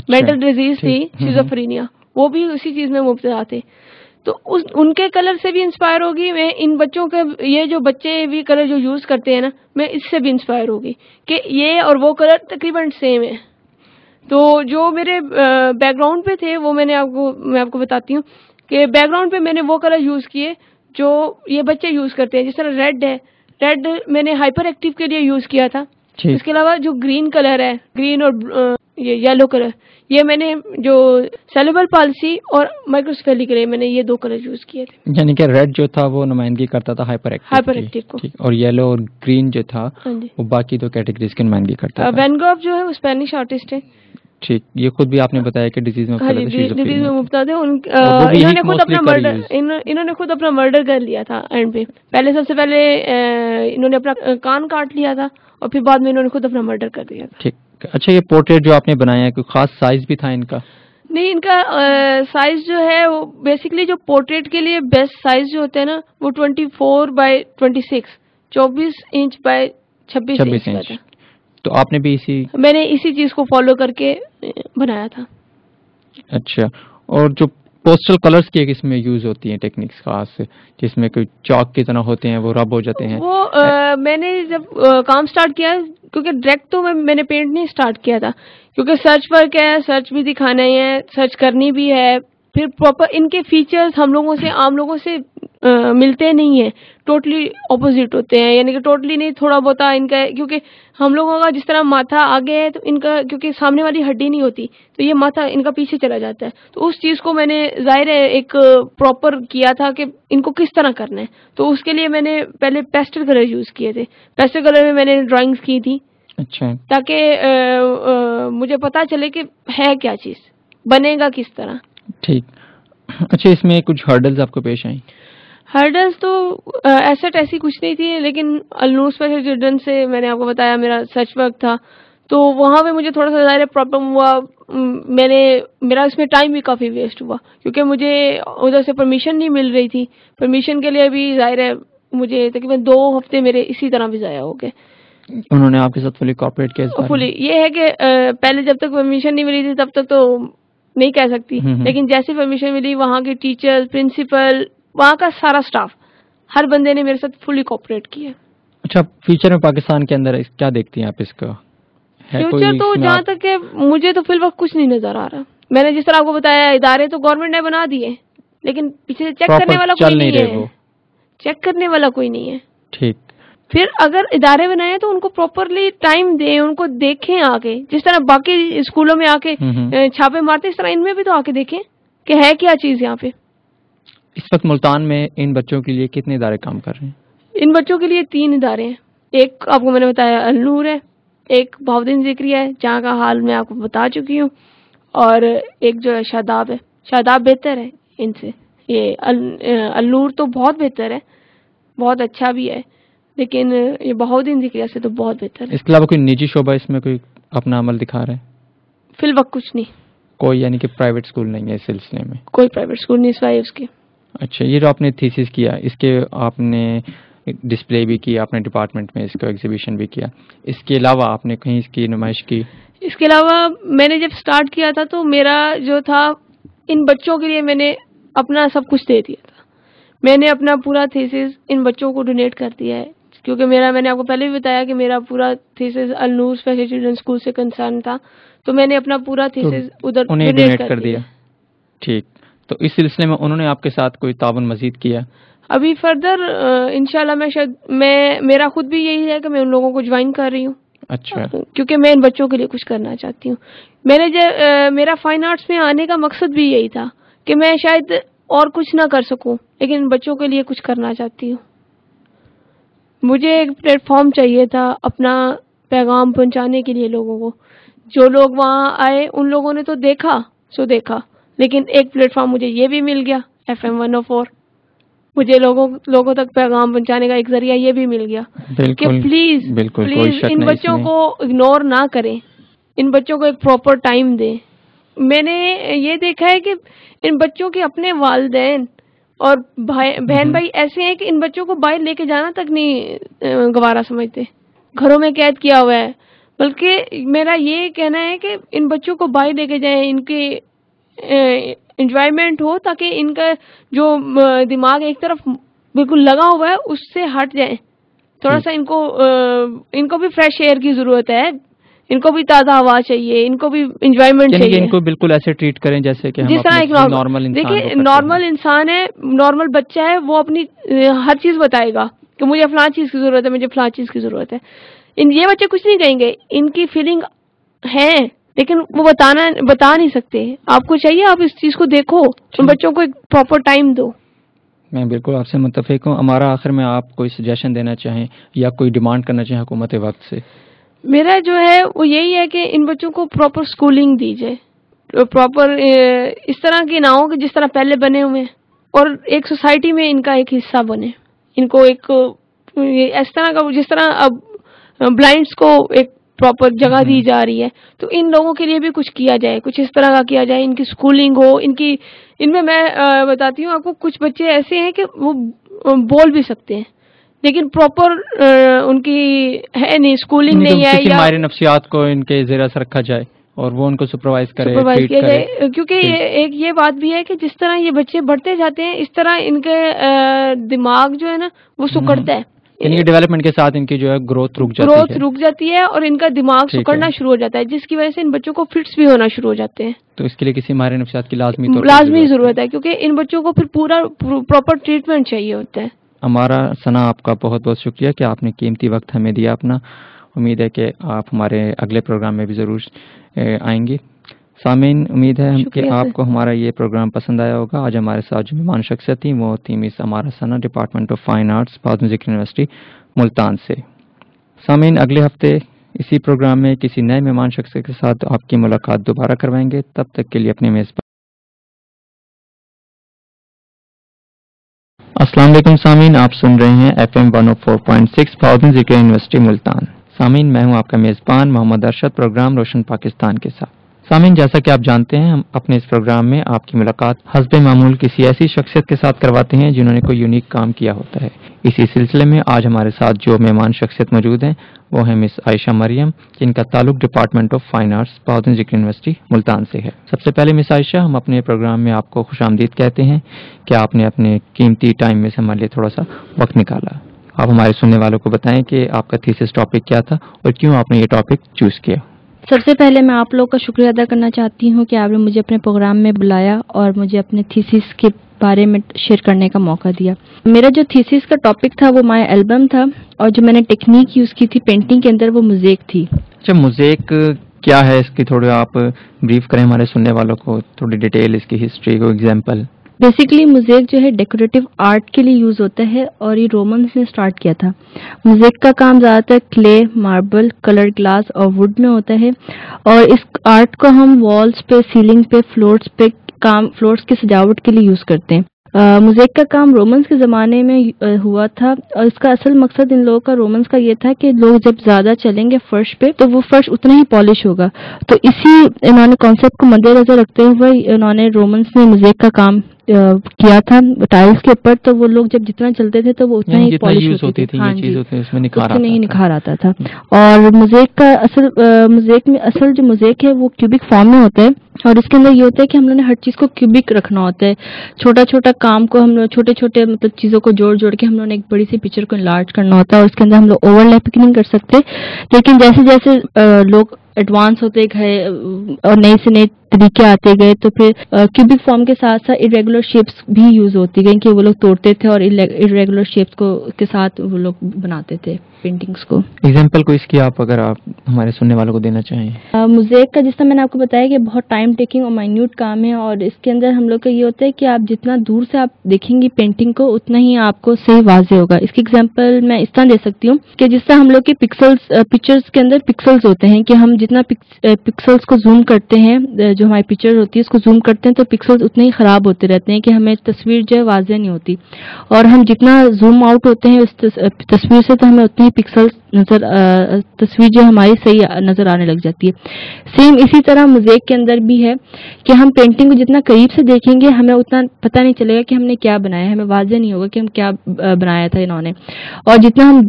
مینٹل ڈیزیز تھی شیزوفرینیا, وہ بھی اسی چیز میں مبتلا تھے. تو ان کے کلر سے بھی انسپائر ہوگی میں, ان بچوں کے یہ جو بچے بھی کلر جو یوز کرتے ہیں نا, میں اس سے بھی انسپائر ہوگی کہ یہ اور وہ کلر تقریباً سیم ہے. تو جو میرے بیک گراؤنڈ پہ تھے وہ میں آپ کو بتاتی ہوں کہ بیک گراؤنڈ پہ میں نے وہ کلر یوز کیے جو یہ بچے یوز کرتے ہیں. جس طرح ریڈ ہے, ریڈ میں نے ہائپر ایکٹیو کے لیے یوز کیا تھا. اس کے علاوہ جو گرین کلر ہے, گرین اور یہ یلو کلر, یہ میں نے جو سیلیبل پالسی اور مائکروسفیلی کے لیے میں نے یہ 2 کلر یوز کیے تھے. یعنی کہ ریڈ جو تھا وہ نمائندگی کرتا تھا ہائپر ایکٹیو کو, اور یلو اور گرین جو تھا وہ باقی 2 کیٹیگریز کی نمائندگی کرتا تھا. وین گوف جو ہے وہ اسپینش آرٹسٹ ہے. ٹھیک, یہ خود بھی آپ نے بتایا کہ ڈیزیز میں مبتلا تھے. انہوں نے خود اپنا مرڈر کر لیا تھا اینڈ پہ. سب سے پہلے انہوں نے اپنا کان کاٹ لیا تھا اور پھر بعد میں انہوں نے خود اپنا مرڈر کر دیا تھا. ٹھیک. اچھا, یہ پورٹریٹ جو آپ نے بنایا ہے کوئی خاص سائز بھی تھا ان کا؟ نہیں، ان کا سائز جو ہے وہ بیسکلی جو پورٹریٹ کے لیے بیسٹ سائز جو ہوتا ہے نا وہ 24x26 24 انچ بائی 26 انچ کا تھا. تو آپ نے بھی میں نے اسی چیز کو فالو کر کے بنایا تھا. اچھا. اور جو پوسٹل کلرز کی اس میں یوز ہوتی ہیں ٹیکنیکس خاص جس میں کوئی چاک کی طرح ہوتے ہیں وہ رب ہو جاتے ہیں، وہ میں نے جب کام سٹارٹ کیا کیونکہ ڈائریکٹ تو میں نے پینٹ نہیں سٹارٹ کیا تھا کیونکہ سرچ ورک ہے، سرچ بھی دکھانا ہی ہے، سرچ کرنی بھی ہے، پھر پراپر ان کے فیچرز ہم لوگوں سے عام لوگوں سے ملتے نہیں ہیں، ٹوٹلی اپوزٹ ہوتے ہیں. یعنی کہ ٹوٹلی نہیں، تھوڑا بہت ان کا، کیونکہ ہم لوگوں کا جس طرح ماتھا آگے ہے تو ان کا کیونکہ سامنے والی ہڈی نہیں ہوتی تو یہ ماتھا ان کا پیچھے چلا جاتا ہے. تو اس چیز کو میں نے ظاہر ہے ایک پراپر کیا تھا کہ ان کو کس طرح کرنا ہے. تو اس کے لیے میں نے پہلے پیسٹل کلر یوز کیے تھے. پیسٹل کلر میں میں نے ڈرائنگز کی تھی. اچھا. تاکہ مجھے پتا چلے کہ ہے کیا چیز، بنے گا کس طرح. ٹھیک. اچھا، اس میں کچھ ہرڈلز آپ کو پیش آئیں؟ ہرڈلز تو ایسی کچھ نہیں تھی، لیکن النور اسپیشل چلڈرن سے میں نے آپ کو بتایا میرا سرچ ورک تھا تو وہاں پہ مجھے تھوڑا سا ظاہر پرابلم ہوا. میرا اس میں ٹائم بھی کافی ویسٹ ہوا کیونکہ مجھے ادھر سے پرمیشن نہیں مل رہی تھی. پرمیشن کے لیے بھی ظاہر ہے مجھے تقریباً 2 ہفتے میرے اسی طرح بھی ضائع ہو گئے. انہوں نے آپ کے ساتھ فلی کوآپریٹ کیا؟ فلی. یہ ہے کہ پہلے جب تک پرمیشن نہیں ملی تھی تب تک تو نہیں کہہ سکتی، لیکن جیسے پرمیشن ملی وہاں کے ٹیچر، پرنسپل، وہاں کا سارا سٹاف، ہر بندے نے میرے ساتھ فلی کوآپریٹ کیا. اچھا، فیوچر میں پاکستان کے اندر کیا دیکھتی ہیں آپ اس کا؟ فیوچر تو جہاں تک کہ مجھے تو فی الوقت کچھ نہیں نظر آ رہا. میں نے جس طرح آپ کو بتایا ادارے تو گورنمنٹ نے بنا دیے لیکن پیچھے سے چیک کرنے والا کوئی نہیں ہے. چیک کرنے والا کوئی نہیں ہے. ٹھیک. پھر اگر ادارے بنائے تو ان کو پراپرلی ٹائم دیں، ان کو دیکھیں آ کے، جس طرح باقی اسکولوں میں آ کے چھاپے مارتے اس طرح ان میں بھی تو آ کے دیکھیں کہ ہے کیا چیز یہاں پہ. اس وقت ملتان میں ان بچوں کے لیے کتنے ادارے کام کر رہے ہیں؟ ان بچوں کے لیے 3 ادارے ہیں. ایک آپ کو میں نے بتایا النور ہے، ایک بہاؤالدین ذکری ہے جہاں کا حال میں آپ کو بتا چکی ہوں، اور ایک جو ہے شاداب ہے. شاداب بہتر ہے ان سے. یہ النور تو بہت بہتر ہے، بہت اچھا بھی ہے، لیکن یہ بہاؤالدین ذکریہ سے تو بہت بہتر ہے. اس کے علاوہ کوئی نجی شعبہ اس میں کوئی اپنا عمل دکھا رہا ہے؟ فی الوقت کچھ نہیں. کوئی یعنی کہ پرائیویٹ اسکول نہیں ہے اس سلسلے میں؟ کوئی پرائیویٹ اسکول نہیں سوائے اس کے. اچھا، یہ جو آپ نے تھیسس کیا اس کے آپ نے ڈسپلے بھی کیا اپنے ڈپارٹمنٹ میں، اس کا ایگزیبیشن بھی کیا، اس کے علاوہ آپ نے کہیں اس کی نمائش کی؟ اس کے علاوہ میں نے جب سٹارٹ کیا تھا تو میرا جو تھا ان بچوں کے لیے میں نے اپنا سب کچھ دے دیا تھا. میں نے اپنا پورا تھیسس ان بچوں کو ڈونیٹ کر دیا ہے کیونکہ میں نے آپ کو پہلے بھی بتایا کہ میرا پورا تھیسس النور اسپیشل چلڈرن اسکول سے کنسرن تھا تو میں نے اپنا پورا تھیسس ادھر ڈونیٹ کر دیا. ٹھیک. تو اس سلسلے میں انہوں نے آپ کے ساتھ کوئی تعاون مزید کیا؟ ابھی فردر انشاءاللہ میرا خود بھی یہی ہے کہ میں ان لوگوں کو جوائن کر رہی ہوں. اچھا. کیونکہ میں ان بچوں کے لیے کچھ کرنا چاہتی ہوں. میرا فائن آرٹس میں آنے کا مقصد بھی یہی تھا کہ میں شاید اور کچھ نہ کر سکوں لیکن ان بچوں کے لیے کچھ کرنا چاہتی ہوں. مجھے ایک پلیٹ فارم چاہیے تھا اپنا پیغام پہنچانے کے لیے لوگوں کو. جو لوگ وہاں آئے ان لوگوں نے تو دیکھا سو دیکھا، لیکن ایک پلیٹ فارم مجھے یہ بھی مل گیا FM 104. مجھے لوگوں تک پیغام پہنچانے کا ایک ذریعہ یہ بھی مل گیا کہ پلیز ان بچوں کو اگنور نہ کریں، ان بچوں کو ایک پراپر ٹائم دیں. میں نے یہ دیکھا ہے کہ ان بچوں کے اپنے والدین اور بہن بھائی ایسے ہیں کہ ان بچوں کو باہر لے کے جانا تک نہیں گوارا سمجھتے، گھروں میں قید کیا ہوا ہے. بلکہ میرا یہ کہنا ہے کہ ان بچوں کو باہر لے کے جائیں، ان کے انجوائمنٹ ہو تاکہ ان کا جو دماغ ایک طرف بالکل لگا ہوا ہے اس سے ہٹ جائیں. تھوڑا سا ان کو بھی فریش ایئر کی ضرورت ہے، ان کو بھی تازہ ہوا چاہیے، ان کو بھی انجوائمنٹ چاہیے. ان کو بالکل ایسے ٹریٹ کریں جیسے کہ جس طرح ایک نارمل انسان. دیکھیں نارمل انسان ہے، نارمل بچہ ہے، وہ اپنی ہر چیز بتائے گا کہ مجھے فلاں چیز کی ضرورت ہے، مجھے فلاں چیز کی ضرورت ہے. یہ بچے کچھ نہیں کہیں گے، ان کی فیلنگ ہے لیکن وہ بتا نہیں سکتے. آپ کو چاہیے آپ اس چیز کو دیکھو، ان بچوں کو ایک پراپر ٹائم دو. میں بالکل آپ سے متفق ہوں. ہمارا آخر میں آپ کوئی سجیشن دینا چاہیں یا کوئی ڈیمانڈ کرنا چاہیں حکومت وقت سے؟ میرا جو ہے وہ یہی ہے کہ ان بچوں کو پراپر سکولنگ دی جائے، پراپر اس طرح کی نہ ہو کہ جس طرح پہلے بنے ہوئے، اور ایک سوسائٹی میں ان کا ایک حصہ بنے. ان کو ایک اس طرح کا جس طرح اب بلائنڈس کو ایک پراپر جگہ دی جا رہی ہے. تو ان لوگوں کے لیے بھی کچھ کیا جائے, کچھ اس طرح کا کیا جائے, ان کی اسکولنگ ہو. ان میں بتاتی ہوں آپ کو, کچھ بچے ایسے ہیں کہ وہ بول بھی سکتے ہیں لیکن پراپر ان کی ہے نہیں, اسکولنگ نہیں ہے, یا ماہر نفسیات کو ان کے زیر اثر رکھا جائے اور وہ ان کو سپروائز کیا جائے. کیونکہ یہ بات بھی ہے کہ جس طرح یہ بچے بڑھتے جاتے ہیں اس طرح ان کے دماغ جو ہے نا وہ سکڑتا ہے, ان کی ڈیولپمنٹ کے ساتھ ان کی جو ہے گروتھ رک جاتی ہے اور ان کا دماغ سکڑنا شروع ہو جاتا ہے, جس کی وجہ سے ان بچوں کو فٹس بھی ہونا شروع ہو جاتے ہیں. تو اس کے لیے کسی ماہر نفسیات کی لازمی ضرورت ہے, کیونکہ ان بچوں کو پھر پورا پراپر ٹریٹمنٹ چاہیے ہوتا ہے. ہمارا ثنا, آپ کا بہت بہت شکریہ کہ آپ نے قیمتی وقت ہمیں دیا اپنا. امید ہے کہ آپ ہمارے اگلے پروگرام میں بھی ضرور آئیں گے. سامعین, امید ہے کہ آپ کو ہمارا یہ پروگرام پسند آیا ہوگا. آج ہمارے ساتھ جو مہمان شخصیت تھی وہ تھی مس امارہ ثنا, ڈپارٹمنٹ آف فائن آرٹس, بہادر ذکر یونیورسٹی ملتان سے. سامعین, اگلے ہفتے اسی پروگرام میں کسی نئے مہمان شخصیت کے ساتھ آپ کی ملاقات دوبارہ کروائیں گے. تب تک کے لیے اپنے میزبان. السلام علیکم سامعین, آپ سن رہے ہیں FM 104.6 بہادر ذکر یونیورسٹی ملتان. سامعین, میں ہوں آپ کا میزبان محمد ارشد, پروگرام روشن پاکستان کے ساتھ. سامعین, جیسا کہ آپ جانتے ہیں, ہم اپنے اس پروگرام میں آپ کی ملاقات حسب معمول کسی ایسی شخصیت کے ساتھ کرواتے ہیں جنہوں نے کوئی یونیک کام کیا ہوتا ہے. اسی سلسلے میں آج ہمارے ساتھ جو مہمان شخصیت موجود ہیں وہ ہیں مس عائشہ مریم, جن کا تعلق ڈپارٹمنٹ آف فائن آرٹس, بہادر ذکر یونیورسٹی ملتان سے ہے. سب سے پہلے مس عائشہ, ہم اپنے پروگرام میں آپ کو خوش آمدید کہتے ہیں کہ آپ نے اپنے قیمتی ٹائم میں سے ہمارے لیے تھوڑا سا وقت نکالا. آپ ہمارے سننے والوں کو بتائیں کہ آپ کا تھیسس ٹاپک کیا تھا اور کیوں آپ نے یہ ٹاپک چوز کیا. سب سے پہلے میں آپ لوگ کا شکریہ ادا کرنا چاہتی ہوں کہ آپ نے مجھے اپنے پروگرام میں بلایا اور مجھے اپنے تھیسس کے بارے میں شیئر کرنے کا موقع دیا. میرا جو تھیسس کا ٹاپک تھا وہ مائی البم تھا, اور جو میں نے ٹیکنیک یوز کی تھی پینٹنگ کے اندر وہ موزیک تھی. اچھا, موزیک کیا ہے, اس کی تھوڑی آپ بریف کریں ہمارے سننے والوں کو, تھوڑی ڈیٹیل اس کی ہسٹری کو, ایگزامپل. بیسیکلی موزیک جو ہے ڈیکوریٹو آرٹ کے لیے یوز ہوتا ہے, اور یہ رومنس نے اسٹارٹ کیا تھا. موزیک کا کام زیادہ تر کلے, ماربل, کلر گلاس اور ووڈ میں ہوتا ہے, اور اس آرٹ کو ہم والز پہ, سیلنگ پہ, فلورس کی سجاوٹ کے لیے یوز کرتے ہیں. موزیک کا کام رومنس کے زمانے میں ہوا تھا, اور اس کا اصل مقصد ان لوگوں کا رومنس کا یہ تھا کہ لوگ جب زیادہ چلیں گے فرش پہ تو وہ فرش اتنا ہی پالش ہوگا. تو اسی انہوں نے کانسیپٹ کو مد نظر رکھتے ہوئے انہوں نے رومنس میں موزیک کا کام کیا تھا ٹائلز کے اوپر, تو وہ لوگ جب جتنا چلتے تھے تو وہ اتنا ہی پالش ہوتی تھی. ہاں جی, اس میں نہیں نکھار آتا تھا. اور موزیک کا اصل جو موزیک ہے وہ کیوبک فارم میں ہوتا ہے, اور اس کے اندر یہ ہوتا ہے کہ ہم لوگوں نے ہر چیز کو کیوبک رکھنا ہوتا ہے. چھوٹا چھوٹا کام کو ہم لوگ چھوٹے مطلب چیزوں کو جوڑ کے ہم لوگوں نے ایک بڑی سی پکچر کو انلارج کرنا ہوتا ہے, اور اس کے اندر ہم لوگ اوور لیپنگ نہیں کر سکتے. لیکن جیسے جیسے لوگ ایڈوانس ہوتے گئے اور نئے سے نئے طریقے آتے گئے, تو پھر کیوبک فارم کے ساتھ ساتھ ارریگولر شیپس بھی یوز ہوتی گئیں کہ وہ لوگ توڑتے تھے اور ارریگولر شیپس کے ساتھ وہ لوگ بناتے تھے پینٹنگز کو. ایگزامپل کو اس کی آپ اگر آپ ہمارے سننے والوں کو دینا چاہیں. موزیک کا جس طرح میں نے آپ کو بتایا کہ بہت ٹائم ٹیکنگ اور مائنیوٹ کام ہے, اور اس کے اندر ہم لوگ کا یہ ہوتا ہے کہ آپ جتنا دور سے آپ دیکھیں گی پینٹنگ کو اتنا ہی آپ کو صحیح واضح ہوگا. اس کی ایگزامپل میں اس طرح دے سکتی ہوں کہ جس طرح ہم لوگ کے پکچرز کے اندر پکسلز ہوتے ہیں, کہ ہم جتنا پکسلز کو زوم کرتے ہیں, جو ہماری پکچر ہوتی ہے اس کو زوم کرتے ہیں تو پکسلز اتنے ہی خراب ہوتے رہتے ہیں کہ ہمیں تصویر جو ہے واضح نہیں ہوتی. اور ہم جتنا زوم آؤٹ ہوتے ہیں اس تصویر سے تو ہمیں اتنے ہی پکسلز تصویر جو ہماری صحیح نظر آنے لگ جاتی ہے. سیم اسی طرح موزیک کے اندر بھی ہے کہ ہم پینٹنگ کو جتنا قریب سے دیکھیں گے ہمیں اتنا پتہ نہیں چلے گا کہ ہم نے کیا بنایا ہے, ہمیں واضح نہیں ہوگا کہ ہم کیا بنایا تھا انہوں نے. اور جتنا ہم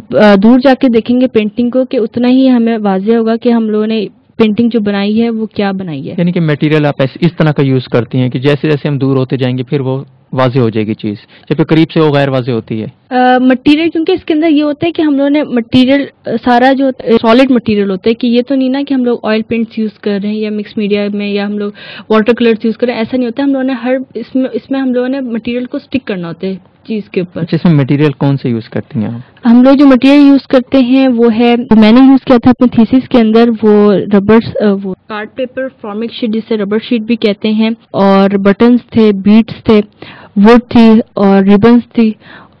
دور جا کے دیکھیں گے پینٹنگ کو کہ اتنا ہی ہمیں واضح ہوگا کہ ہم لوگوں نے پینٹنگ جو بنائی ہے وہ کیا بنائی ہے. یعنی کہ میٹیریل آپ اس طرح کا یوز کرتی ہیں کہ جیسے جیسے ہم دور ہوتے جائیں گے پھر وہ واضح ہو جائے گی چیز, جب قریب سے وہ غیر واضح ہوتی ہے. مٹیریل, کیونکہ اس کے اندر یہ ہوتا ہے کہ ہم لوگوں نے مٹیریل سارا جو سالڈ مٹیریل ہوتا ہے, کہ یہ تو نہیں نا کہ ہم لوگ آئل پینٹس یوز کر رہے ہیں یا مکس میڈیا میں یا ہم لوگ واٹر کلرس یوز کر رہے ہیں, ایسا نہیں ہوتا. ہم لوگوں نے اس میں ہم لوگوں نے مٹیریل کو اسٹک کرنا ہوتا ہے چیز کے اوپر. اس میں مٹیریل کون سے یوز کرتی ہیں آپ؟ ہم لوگ جو مٹیریل یوز کرتے ہیں وہ ہے, میں نے یوز کیا تھا اپنے تھیسس کے اندر, وہ ربرس, وہ کارڈ پیپر فارمک شیٹ جسے ربر شیٹ بھی کہتے ہیں, اور بٹنز تھے, بیٹس تھے, ووڈ تھی اور ریبنز تھی,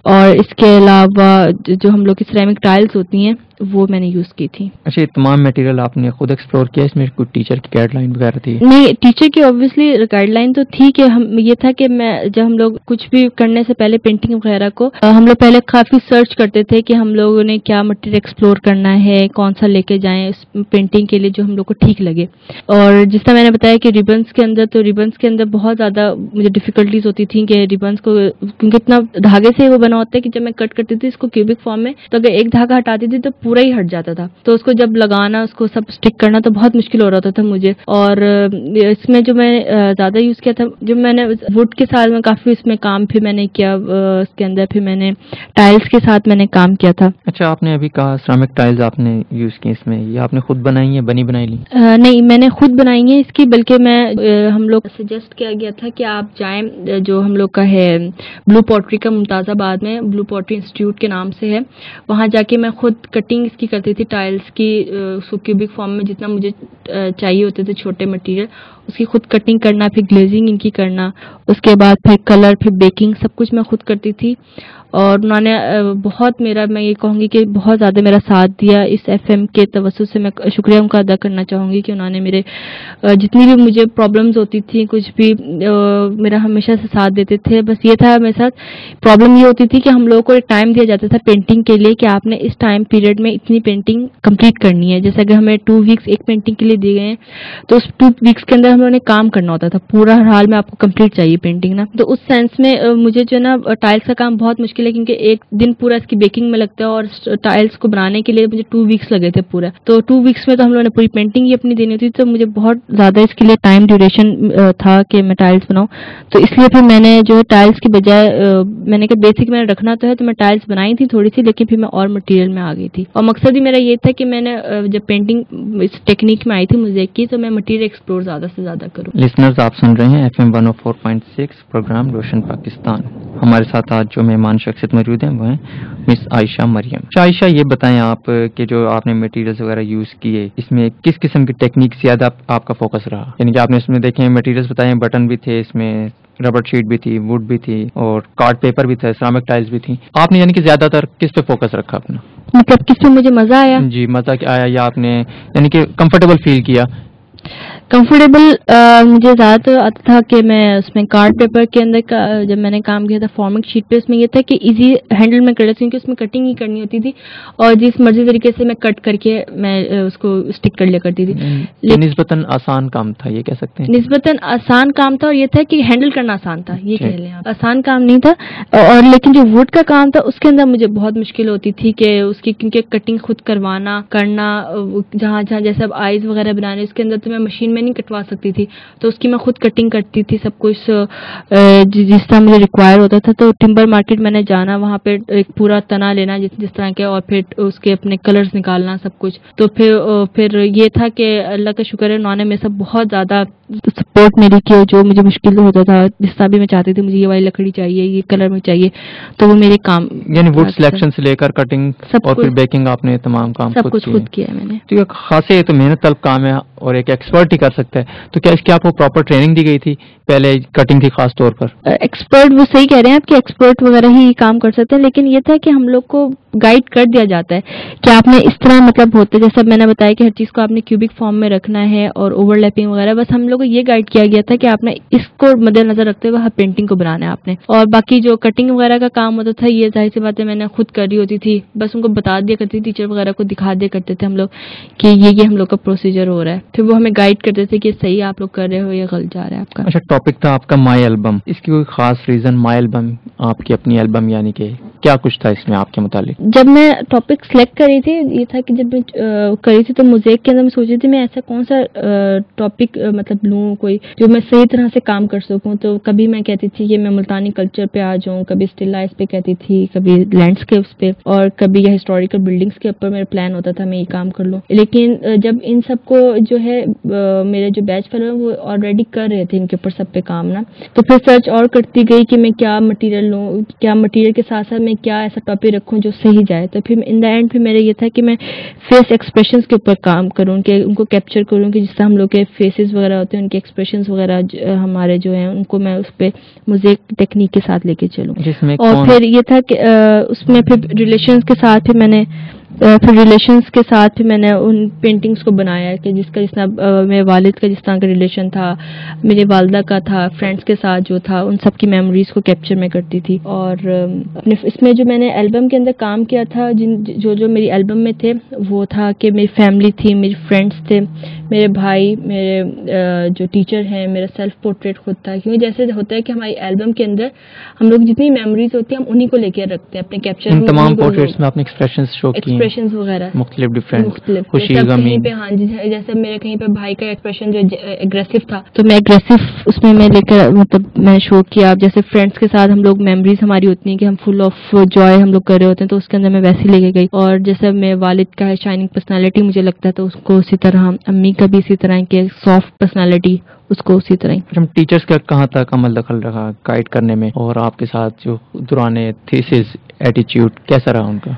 اور اس کے علاوہ جو ہم لوگ کی سیرامک ٹائلز ہوتی ہیں وہ میں نے یوز کی تھی. اچھا، یہ تمام مٹیریل آپ نے خود ایکسپلور کیا، اس میں کوئی ٹیچر کی گائیڈ لائن وغیرہ تھی؟ نہیں، ٹیچر کی اوبویسلی گائیڈ لائن تو تھی کہ یہ تھا کہ میں جب ہم لوگ کچھ بھی کرنے سے پہلے پینٹنگ وغیرہ کو ہم لوگ پہلے کافی سرچ کرتے تھے کہ ہم لوگوں نے کیا مٹیریل ایکسپلور کرنا ہے، کون سا لے کے جائیں اس پینٹنگ کے لیے جو ہم لوگ کو ٹھیک لگے. اور جس طرح میں نے بتایا کہ ریبنس کے اندر بہت زیادہ مجھے ڈیفیکلٹیز ہوتی تھیں کہ ریبنس کو، کیونکہ اتنا دھاگے سے وہ بنا ہوتا ہے کہ جب میں کٹ کرتی تھی اس کو کیوبک فارم میں، تو اگر ایک دھاگا ہٹاتی تھی تو پورا ہی ہٹ جاتا تھا. تو اس کو جب لگانا، اس کو سب اسٹک کرنا تو بہت مشکل ہو رہا تھا مجھے. اور اس میں جو میں زیادہ یوز کیا تھا، جو میں نے ووڈ کے ساتھ میں کافی اس میں کام پھر میں نے کیا اس کے اندر، پھر میں نے ٹائلز کے ساتھ میں نے کام کیا تھا. اچھا، آپ نے ابھی کہا سیرامک ٹائلز آپ نے یوز کی، اس میں یہ آپ نے خود بنائی ہیں، بنی بنائی لی؟ نہیں، میں نے خود بنائی ہیں اس کی، بلکہ میں ہم لوگ سجیسٹ کیا گیا تھا کہ آپ جائیں، جو ہم لوگ کا ہے بلو پوٹری کا ممتاز آباد میں، بلو پوٹری انسٹیٹیوٹ کے نام سے ہے، وہاں جا کے میں خود کٹنگ اس کی کرتی تھی ٹائلز کی. اس کو کیوبک فارم میں جتنا مجھے چاہیے ہوتے تھے چھوٹے مٹیریل، اس کی خود کٹنگ کرنا، پھر گلیزنگ ان کی کرنا، اس کے بعد پھر کلر، پھر بیکنگ، سب کچھ میں خود کرتی تھی. اور انہوں نے بہت میں یہ کہوں گی کہ بہت زیادہ میرا ساتھ دیا. اس ایف ایم کے توسط سے میں شکریہ ان کا ادا کرنا چاہوں گی کہ انہوں نے میرے جتنی بھی مجھے پرابلمز ہوتی تھیں، کچھ بھی میرا ہمیشہ سے ساتھ دیتے تھے. بس یہ تھا میرے ساتھ پرابلم یہ ہوتی تھی کہ ہم لوگوں کو ایک ٹائم دیا جاتا تھا پینٹنگ کے لیے کہ آپ نے اس ٹائم پیریڈ میں اتنی پینٹنگ کمپلیٹ کرنی ہے. جیسے اگر ہمیں 2 ویکس ایک پینٹنگ کے لیے دیے گئے ہیں تو اس 2 ویکس کے اندر ہم لوگوں نے کام کرنا ہوتا تھا. پورا ہر حال میں آپ کو کمپلیٹ چاہیے پینٹنگ نا. تو اس سینس میں مجھے جو ہے نا ٹائلس کا کام بہت مشکل ہے، کیونکہ ایک دن پورا اس کی بیکنگ میں لگتا ہے، اور ٹائلس کو بنانے کے لیے مجھے 2 ویکس لگے تھے پورا. تو 2 ویکس میں تو ہم لوگوں نے پوری پینٹنگ ہی اپنی دینی ہوتی، تو مجھے بہت زیادہ اس کے لیے ٹائم ڈیوریشن تھا کہ میں ٹائلس بناؤں. تو اس لیے پھر میں نے جو ہے ٹائلس کی بجائے میں نے کہا بیسک میں نے رکھنا تو ہے، تو میں ٹائلس بنائی تھی تھوڑی سی، لیکن پھر میں اور مٹیریل میں آ گئی تھی. اور مقصد ہی میرا یہ تھا کہ میں نے جب پینٹنگ اس ٹیکنیک میں آئی تھی موزیک کی، تو میں مٹیریل ایکسپلور زیادہ سے زیادہ کروں. لسنرز، آپ سن رہے ہیں FM 104.6 پروگرام روشن پاکستان. ہمارے ساتھ آج جو مہمان شخصیت موجود ہیں وہ ہیں مس عائشہ مریم. عائشہ، یہ بتائیں آپ کہ جو آپ نے مٹیریلز وغیرہ یوز کیے، اس میں کس قسم کی ٹیکنیک زیادہ آپ کا فوکس رہا؟ یعنی کہ آپ نے اس میں دیکھیں مٹیریلز بتائیں، بٹن بھی تھے، اس میں ربڑ شیٹ بھی تھی، ووڈ بھی تھی، اور کارڈ پیپر بھی تھا، سیرامک ٹائلز بھی تھی. آپ نے یعنی کہ زیادہ تر کس پہ فوکس رکھا اپنا؟ مطلب کس میں مجھے مزہ آیا؟ جی، مزہ آیا یا آپ نے یعنی کہ کمفرٹیبل فیل کیا؟ کمفرٹیبل مجھے زیادہ آتا تھا کہ میں اس میں کارڈ پیپر کے اندر جب میں نے کام کیا تھا فارمنگ شیٹ پہ، اس میں یہ تھا کہ ایزی ہینڈل میں کر لیتی ہوں، کیونکہ اس میں کٹنگ ہی کرنی ہوتی تھی، اور جس مرضی طریقے سے میں کٹ کر کے میں اس کو اسٹک کر لیا کرتی تھی. نسبتاً آسان کام تھا، یہ کہہ سکتے ہیں. نسبتاً آسان کام تھا، اور یہ تھا کہ ہینڈل کرنا آسان تھا، یہ کہہ لیں آپ. آسان کام نہیں تھا. اور لیکن جو ووڈ کا کام تھا اس کے اندر مجھے بہت مشکل ہوتی تھی کہ اس کی، کیونکہ کٹنگ خود کرنا جہاں جیسے اب آئیز وغیرہ بنانے، اس کے اندر تو میں مشین میں نہیں کٹوا سکتی تھی، تو اس کی میں خود کٹنگ کرتی تھی سب کچھ جس طرح مجھے ریکوائر ہوتا تھا. تو ٹمبر مارکیٹ میں نے جانا، وہاں پہ ایک پورا تنا لینا جس طرح کے، اور پھر اس کے اپنے کلرز نکالنا سب کچھ. تو پھر یہ تھا کہ اللہ کا شکر ہے انہوں نے میرے سب بہت زیادہ سپورٹ میری کی، جو مجھے مشکل ہوتا تھا جس طرح بھی میں چاہتی تھی مجھے یہ والی لکڑی چاہیے، یہ کلر میں چاہیے، تو وہ میرے کام، یعنی ووڈ سلیکشن سے لے کر کٹنگ اور پھر بیکنگ، آپ نے تمام کام سب کچھ خود کیا میں نے. تو یہ خاصے تو محنت طلب کام ہے اور ایک ایکسپرٹ ہی کر سکتا ہے. تو کیا اس کی آپ کو پراپر ٹریننگ دی گئی تھی پہلے کٹنگ کی خاص طور پر؟ ایکسپرٹ وہ صحیح کہہ رہے ہیں آپ کہ ایکسپرٹ وغیرہ ہی کام کر سکتے ہیں، لیکن یہ تھا کہ ہم لوگ کو گائیڈ کر دیا جاتا ہے کہ آپ نے اس طرح مطلب ہوتے، جیسے میں نے بتایا کہ ہر چیز کو آپ نے کیوبک فارم میں رکھنا ہے اور اوور لیپنگ وغیرہ. بس ہم لوگ کو یہ گائیڈ کیا گیا تھا کہ آپ نے اس کو مد نظر رکھتے ہوئے ہر پینٹنگ کو بنانا ہے آپ نے. اور باقی جو کٹنگ وغیرہ کا کام ہوتا تھا یہ ظاہر سی بات ہے میں نے خود کر رہی ہوتی تھی، بس ان کو بتا دیا کرتی تھی، ٹیچر وغیرہ کو دکھا دیا کرتے تھے ہم لوگ کہ یہ ہم لوگ کا پروسیجر ہو رہا ہے. پھر وہ ہمیں گائیڈ کرتے تھے کہ صحیح آپ لوگ کر رہے ہو یا غلط جا رہا ہے آپ کا. اچھا، ٹاپک تھا آپ کا مائی البم. اس کی کوئی خاص ریزن؟ مائی البم، آپ کی اپنی البم، یعنی کہ کیا کچھ تھا اس میں آپ کے متعلق؟ جب میں ٹاپک سلیکٹ کری تھی یہ تھا کہ جب میں کری تھی تو موزیک کے اندر میں سوچی تھی میں ایسا کون سا ٹاپک مطلب لوں کوئی جو میں صحیح طرح سے کام کر سکوں. تو کبھی میں کہتی تھی کہ میں ملتانی کلچر پہ آ جاؤں، کبھی اسٹل لائف پہ کہتی تھی، کبھی لینڈسکیپس پہ، اور کبھی یہ ہسٹوریکل بلڈنگس کے اوپر میرا پلان ہوتا تھا میں یہ کام کر لوں. لیکن جب ان سب کو جو ہے میرے جو بیچ فیلو ہیں وہ آلریڈی کر رہے تھے ان کے اوپر سب پہ کام نا، تو پھر سرچ اور کرتی گئی کہ میں کیا مٹیریل لوں، کیا مٹیریل کے ساتھ ساتھ میں کیا ایسا ٹاپک رکھوں جو صحیح جائے. تو پھر ان دا اینڈ پھر میرا یہ تھا کہ میں فیس ایکسپریشنز کے اوپر کام کروں، کہ ان کو کیپچر کروں، کہ جس طرح ہم لوگ کے فیسز وغیرہ ہوتے ہیں ان کے ایکسپریشنز وغیرہ ہمارے جو ہیں ان کو میں اس پہ موزیک ٹیکنیک کے ساتھ لے کے چلوں. اور پھر یہ تھا کہ اس میں پھر ریلیشنز کے ساتھ پھر میں نے پھر ریلیشنس کے ساتھ بھی میں نے ان پینٹنگس کو بنایا کہ جس طرح میرے والد کا جس طرح کا ریلیشن تھا، میرے والدہ کا تھا، فرینڈس کے ساتھ جو تھا، ان سب کی میموریز کو کیپچر میں کرتی تھی. اور اپنے اس میں جو میں نے البم کے اندر کام کیا تھا، جو میری البم میں تھے، وہ تھا کہ میری فیملی تھی، میری فرینڈس تھے، میرے بھائی، میرے جو ٹیچر ہیں، میرا سیلف پورٹریٹ خود تھا. کیونکہ جیسے ہوتا ہے کہ ہماری البم کے اندر ہم لوگ جتنی میموریز ہوتی ہیں ہم انہیں کو لے کے رکھتے ہیں اپنے کیپچر. تمام پورٹریٹس میں اپنے ایکسپریشنز وغیرہ مختلف ڈفرینٹ، خوشی غمی پہ. ہاں جی، جیسے میرے کہیں پہ بھائی کا ایکسپریشن جو اگریسو تھا تو میں اگریسو اس میں لے کر مطلب میں شو کیا. جیسے فرینڈس کے ساتھ ہم لوگ میموریز ہماری ہوتی ہیں کہ ہم فل آف جوائے ہم لوگ کر رہے ہوتے ہیں، تو اس کے اندر میں ویسے لے کے گئی. اور جیسے میرے والد کا ہے شائننگ پرسنالٹی مجھے لگتا ہے، تو اس کو اسی طرح امی کا بھی اسی طرح کے سافٹ پرسنالٹی اس کو اسی طرح. ٹیچرز کا کہاں تک عمل دخل رہا گائیڈ کرنے میں، اور آپ کے ساتھ جو دوران تھیسس ایٹیچیوڈ کیسا رہا ان کا؟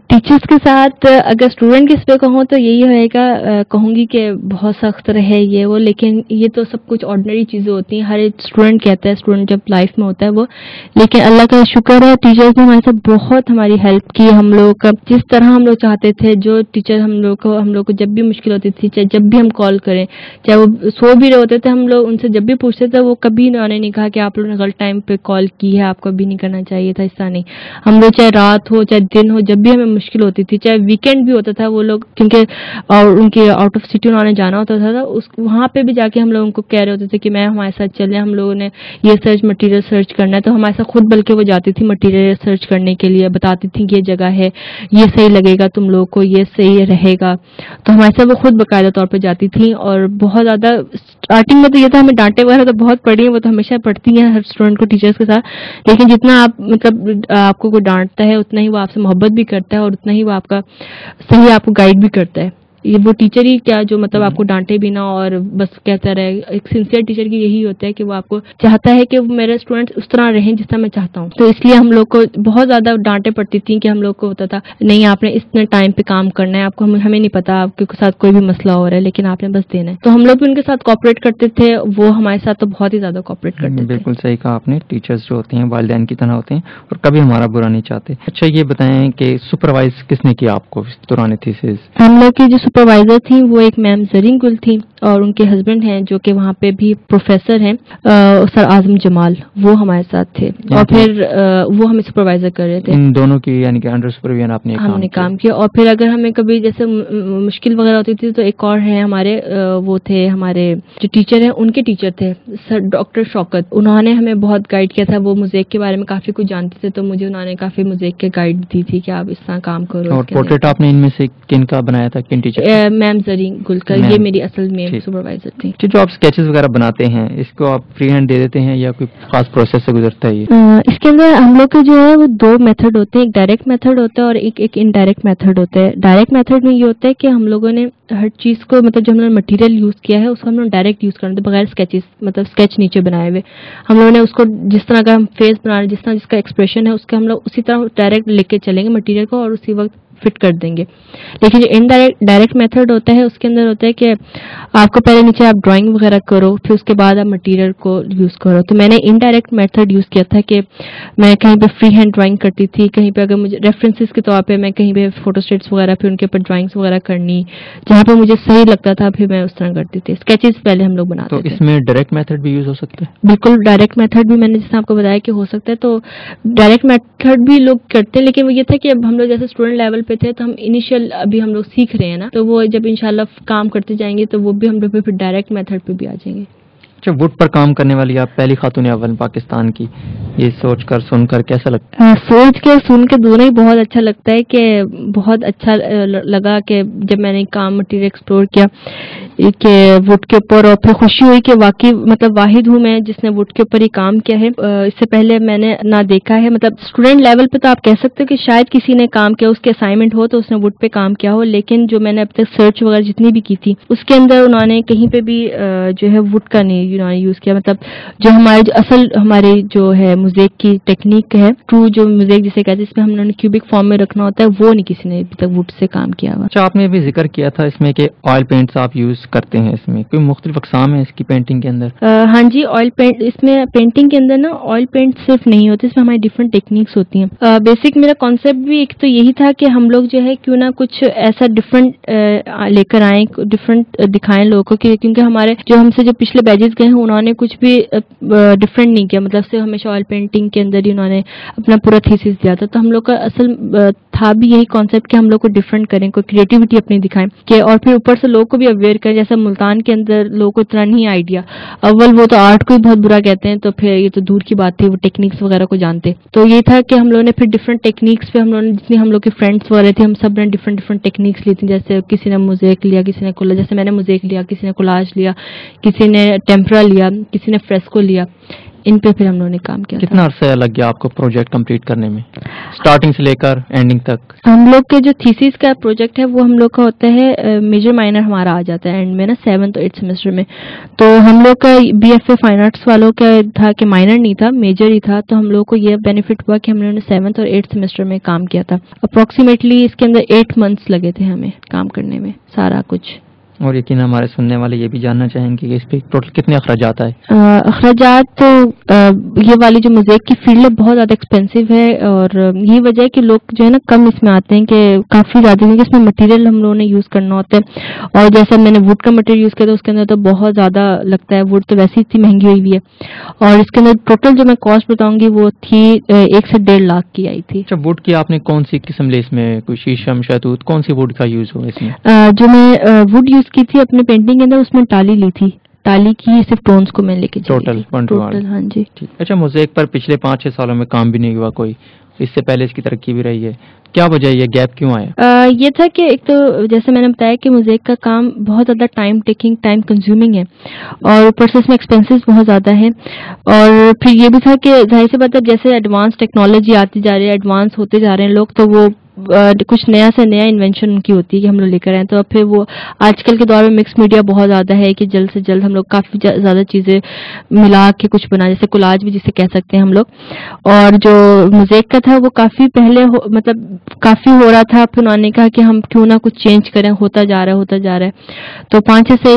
ٹیچرس کے ساتھ اگر اسٹوڈنٹ کے اس پہ کہوں تو یہی ہوئے گا، کہوں گی کہ بہت سخت رہے یہ وہ، لیکن یہ تو سب کچھ آرڈنری چیزیں ہوتی ہیں. ہر ایک اسٹوڈنٹ کہتا ہے، اسٹوڈنٹ جب لائف میں ہوتا ہے وہ، لیکن اللہ کا شکر ہے ٹیچرس نے ہمارے ساتھ بہت ہماری ہیلپ کی. ہم لوگ کا جس طرح ہم لوگ چاہتے تھے، جو ٹیچر ہم لوگ کو جب بھی مشکل ہوتی تھی، چاہے جب بھی ہم کال کریں، چاہے وہ سو بھی رہے ہوتے تھے، ہم لوگ ان سے جب بھی پوچھتے تھے وہ کبھی انہوں نے نہیں کہا کہ آپ لوگوں نے غلط ٹائم پہ کال کی ہے، آپ کو بھی نہیں کرنا چاہیے تھا. ایسا نہیں، ہم لوگ چاہے رات ہو چاہے دن ہو، جب بھی ہمیں مشکل ہوتی تھی، چاہے ویکینڈ بھی ہوتا تھا، وہ لوگ کیونکہ ان کے آؤٹ آف سٹی انہوں نے جانا ہوتا تھا، وہاں پہ بھی جا کے ہم لوگوں کو کہہ رہے ہوتے تھے کہ میں ہمارے ساتھ چلیں، ہم لوگوں نے یہ مٹیریل سرچ کرنا ہے. تو ہمارے ساتھ خود بلکہ وہ جاتی تھی مٹیریل سرچ کرنے کے لیے، بتاتی تھیں کہ یہ جگہ ہے، یہ صحیح لگے گا تم لوگوں کو، یہ صحیح رہے گا. تو ہمارے ساتھ وہ خود باقاعدہ طور پہ جاتی تھیں. اور بہت زیادہ اسٹارٹنگ میں تو یہ تھا ہمیں ڈانٹے وغیرہ تو بہت پڑی ہیں، وہ تو ہمیشہ پڑھتی ہیں ہر اسٹوڈنٹ کو ٹیچرس کے ساتھ، لیکن جتنا آپ مطلب آپ کو کوئی ڈانٹتا ہے اتنا ہی وہ آپ سے محبت بھی کرتا ہے، اور اتنا ہی وہ آپ کا صحیح آپ کو گائیڈ بھی کرتا ہے. یہ وہ ٹیچر ہی کیا جو مطلب آپ کو ڈانٹے بھی نہ اور بس کہتا رہے. ایک سنسیئر ٹیچر کی یہی ہوتا ہے کہ وہ آپ کو چاہتا ہے کہ میرے اسٹوڈنٹ اس طرح رہیں جس طرح میں چاہتا ہوں. تو اس لیے ہم لوگ کو بہت زیادہ ڈانٹے پڑتی تھیں کہ ہم لوگ کو ہوتا تھا نہیں آپ نے اتنے ٹائم پہ کام کرنا ہے، آپ کو ہمیں نہیں پتا آپ کے ساتھ کوئی بھی مسئلہ ہو رہا ہے، لیکن آپ نے بس دینا ہے. تو ہم لوگ بھی ان کے ساتھ کوآپریٹ کرتے تھے، وہ ہمارے ساتھ تو بہت ہی زیادہ کوآپریٹ کرتے تھے. بالکل صحیح کہا آپ نے، ٹیچرز جو ہوتے ہیں والدین کی طرح ہوتے ہیں اور کبھی ہمارا برا نہیں چاہتے. اچھا یہ بتائیں کہ سپروائز کس نے کیا آپ کو دوران تھیسس؟ ہم لوگ کی جو سپروائزر تھیں وہ ایک میم زرین گل تھی، اور ان کے ہسبینڈ ہیں جو کہ وہاں پہ بھی پروفیسر ہیں، سر اعظم جمال، وہ ہمارے ساتھ تھے. اور پھر وہ ہمیں سپروائزر کر رہے تھے. ان دونوں کی یعنی کہ انڈر سپرویژن ہم نے کام کیا. اور پھر اگر ہمیں کبھی جیسے مشکل وغیرہ ہوتی تھی تو ایک اور ہیں ہمارے، وہ تھے ہمارے جو ٹیچر ہیں، ان کے ٹیچر تھے سر ڈاکٹر شوکت. انہوں نے ہمیں بہت گائیڈ کیا تھا، وہ موزیک کے بارے میں کافی کچھ جانتے تھے، تو مجھے انہوں نے کافی موزیک کے گائیڈ دی تھی کہ آپ اس طرح کام کرو. اور پورٹریٹ آپ نے ان میں سے کن کا بنایا تھا، کن ٹیچر؟ میم زرین گل کا، یہ میری اصل میں سپروائزر تھی. جو آپ اسکیچز وغیرہ بناتے ہیں اس کو آپ فری ہینڈ دے دیتے ہیں یا کوئی خاص پروسیس سے گزرتا ہے؟ اس کے اندر ہم لوگ کے جو ہے وہ دو میتھڈ ہوتے ہیں، ایک ڈائریکٹ میتھڈ ہوتا ہے اور ایک انڈائریکٹ میتھڈ ہوتا ہے. ڈائریکٹ میتھڈ میں یہ ہوتا ہے کہ ہم لوگوں نے ہر چیز کو مطلب جو ہم نے مٹیریل یوز کیا ہے اس کو ہم نے ڈائریکٹ یوز کرنا تھا، بغیر اسکیچز مطلب اسکیچ نیچے بنائے ہوئے. ہم لوگوں نے اس کو جس طرح کا ہم فیس بنا رہے ہیں، جس طرح جس کا ایکسپریشن ہے اس کا ہم لوگ اسی طرح ڈائریکٹ لے کے چلیں گے مٹیریل کو اور اسی وقت فٹ کر دیں گے. لیکن جو ڈائریکٹ میتھڈ ہوتا ہے اس کے اندر ہوتا ہے کہ آپ کو پہلے نیچے آپ ڈرائنگ وغیرہ کرو، پھر اس کے بعد آپ مٹیریل کو یوز کرو. تو میں نے انڈائریکٹ میتھڈ یوز کیا تھا کہ میں کہیں پہ فری ہینڈ ڈرائنگ کرتی تھی، کہیں پہ اگر مجھے ریفرنسز کے طور پہ میں کہیں پہ فوٹو اسٹیٹس وغیرہ پھر ان کے اوپر ڈرائنگس وغیرہ کرنی، جہاں پہ مجھے صحیح لگتا تھا پھر میں اس طرح کرتی تھی. اسکیچز پہلے ہم لوگ بناتے تھے. تو اس میں ڈائریکٹ میتھڈ بھی یوز ہو سکتا ہے؟ بالکل ڈائریکٹ میتھڈ بھی میں نے جیسے آپ کو بتایا کہ ہو سکتا ہے، تو ڈائریکٹ میتھڈ بھی لوگ کرتے ہیں. لیکن وہ یہ تھا کہ اب ہم لوگ جیسے اسٹوڈنٹ لیول پہ تھے تو ہم انیشیل ابھی ہم لوگ سیکھ رہے ہیں نا، تو وہ جب انشاءاللہ کام کرتے جائیں گے تو وہ بھی ہم لوگ پھر ڈائریکٹ میتھڈ پہ بھی آ جائیں گے. اچھا، ووڈ پر کام کرنے والی آپ پہلی خاتون اول پاکستان کی، یہ سوچ کر سن کر کیسا لگتا ہے؟ سوچ کے سن کے دونوں ہی بہت اچھا لگتا ہے کہ بہت اچھا لگا کہ جب میں نے کام مٹیریل ایکسپلور کیا کہ ووڈ کے اوپر، اور پھر خوشی ہوئی کہ واقعی مطلب واحد ہوں میں جس نے ووڈ کے اوپر ہی کام کیا ہے. اس سے پہلے میں نے نہ دیکھا ہے، مطلب اسٹوڈنٹ لیول پہ تو آپ کہہ سکتے ہو کہ شاید کسی نے کام کیا، اس کے اسائنمنٹ ہو تو اس نے ووڈ پہ کام کیا ہو، لیکن جو میں نے اب تک سرچ وغیرہ جتنی بھی کی تھی اس کے اندر انہوں نے کہیں پہ بھی جو ہے ووڈ کا نہیں یوز کیا. مطلب جو ہمارے اصل ہماری جو ہے موزیک کی ٹیکنیک ہے، ٹرو جو موزیک جسے کہتے ہیں، اس میں ہم نے کیوبک فارم میں رکھنا ہوتا ہے، وہ نہیں کسی نے ابھی تک ووڈ سے کام کیا ہوا. اچھا، آپ نے بھی ذکر کیا تھا اس میں کہ آئل پینٹس آپ یوز یوز کرتے ہیں اس میں؟ کوئی مختلف اقسام ہے اس کی پینٹنگ کے اندر؟ ہاں جی، آئل پینٹ اس میں پینٹنگ کے اندر نا آئل پینٹ صرف نہیں ہوتے، اس میں ہماری ڈفرینٹ ٹیکنیکس ہوتی ہیں. بیسک میرا کانسیپٹ بھی ایک تو یہی تھا کہ ہم لوگ جو ہے کیوں نہ کچھ ایسا ڈفرینٹ لے کر آئیں، ڈفرینٹ دکھائیں لوگوں کو، کیونکہ ہمارے جو ہم سے جو پچھلے بیچز گئے ہیں انہوں نے کچھ بھی ڈفرینٹ نہیں کیا، مطلب سے ہمیشہ آئل پینٹنگ کے اندر ہی انہوں نے اپنا پورا تھیسس دیا تھا. تو ہم لوگ کا اصل تھا بھی یہی کانسیپٹ کہ ہم لوگ کو ڈفرینٹ کریں، کوئی کریٹیوٹی اپنی دکھائیں کہ، اور پھر اوپر سے لوگ کو بھی اویئر کریں. جیسا ملتان کے اندر لوگوں کو اتنا نہیں آئیڈیا، اول وہ تو آرٹ کو ہی بہت برا کہتے ہیں، تو پھر یہ تو دور کی بات تھی وہ ٹیکنیکس وغیرہ کو جانتے. تو یہ تھا کہ ہم لوگوں نے پھر ڈفرینٹ ٹیکنیکس پہ، ہم لوگوں نے جتنی ہم لوگ کے فرینڈس وغیرہ تھے ہم سب نے ڈفرینٹ ٹیکنیکس لی تھی. جیسے کسی نے موزیک لیا، کسی نے کولاج، جیسے میں نے موزیک لیا، کسی نے کولاج لیا، کسی نے ٹیمپرا لیا، کسی نے فریسکو لیا. ان پہ پھر ہم لوگوں نے کام کیا. کتنا عرصہ لگ گیا آپ کو پروجیکٹ کمپلیٹ کرنے میں، اسٹارٹنگ سے لے کر اینڈنگ تک؟ ہم لوگ کے جو تھیسس کا پروجیکٹ ہے وہ ہم لوگ کا ہوتا ہے میجر مائنر ہمارا آ جاتا ہے اینڈ میں نا 7th اور 8th سیمسٹر میں. تو ہم لوگ کا B F A fine arts والوں کا تھا کہ مائنر نہیں تھا، میجر ہی تھا. تو ہم لوگ کو یہ بینیفٹ ہوا کہ ہم لوگوں نے 7th اور 8th سیمسٹر میں کام کیا تھا. اپروکسیمیٹلی اس کے اندر 8 months لگے تھے ہمیں کام کرنے میں سارا کچھ. اور یقینا ہمارے سننے والے یہ بھی جاننا چاہیں گے کہ اس پہ ٹوٹل کتنے اخراجات آئے؟ اخراجات تو یہ والی جو موزیک کی فیلڈ ہے بہت زیادہ ایکسپینسو ہے، اور یہی وجہ ہے کہ لوگ جو ہے نا کم اس میں آتے ہیں، کہ کافی زیادہ کیونکہ اس میں مٹیریل ہم لوگوں نے یوز کرنا ہوتا ہے. اور جیسا میں نے ووڈ کا مٹیریل یوز کیا تھا اس کے اندر تو بہت زیادہ لگتا ہے. ووڈ تو ویسے اتنی مہنگی ہوئی ہے، اور اس کے اندر ٹوٹل جو میں کاسٹ بتاؤں گی وہ تھی 1 سے 1.5 لاکھ کی آئی تھی. اچھا، ووڈ کی آپ نے کون سی قسم لی اس میں؟ کوئی شیشم، شہتوت، کون سی ووڈ کا یوز ہوا اس میں؟ جو میں ووڈ یوز کی تھی اپنے پینٹنگ کے اندر اس میں ٹالی لی تھی، ٹالی کی صرف ٹونز کو میں لے کے ٹوٹل. ہاں جی. اچھا، موزیک پر پچھلے 5-6 سالوں میں کام بھی نہیں ہوا کوئی؟ اس سے پہلے اس کی ترقی بھی رہی ہے، کیا وجہ ہے؟ یہ گیپ کیوں آیا؟ یہ تھا کہ ایک تو جیسے میں نے بتایا کہ موزیک کا کام بہت زیادہ ٹائم ٹیکنگ، ٹائم کنزیومنگ ہے، اور اوپر سے اس میں ایکسپینسز بہت زیادہ ہیں. اور پھر یہ بھی تھا کہ ظاہر سی بات ہے جیسے ایڈوانس ٹیکنالوجی آتی جا رہی ہے، ایڈوانس ہوتے جا رہے ہیں لوگ، تو وہ کچھ نیا سے نیا انوینشن ان کی ہوتی ہے کہ ہم لوگ لے کر آئیں. تو اب پھر وہ آج کل کے دور میں مکس میڈیا بہت زیادہ ہے کہ جلد سے جلد ہم لوگ کافی زیادہ چیزیں ملا کے کچھ بنا، جیسے کولاج بھی جسے کہہ سکتے ہیں ہم لوگ. اور جو موزیک کا تھا وہ کافی پہلے مطلب کافی ہو رہا تھا، پھر انہوں نے کہا کہ ہم کیوں نہ کچھ چینج کریں، ہوتا جا رہا ہے. تو 5-6 سے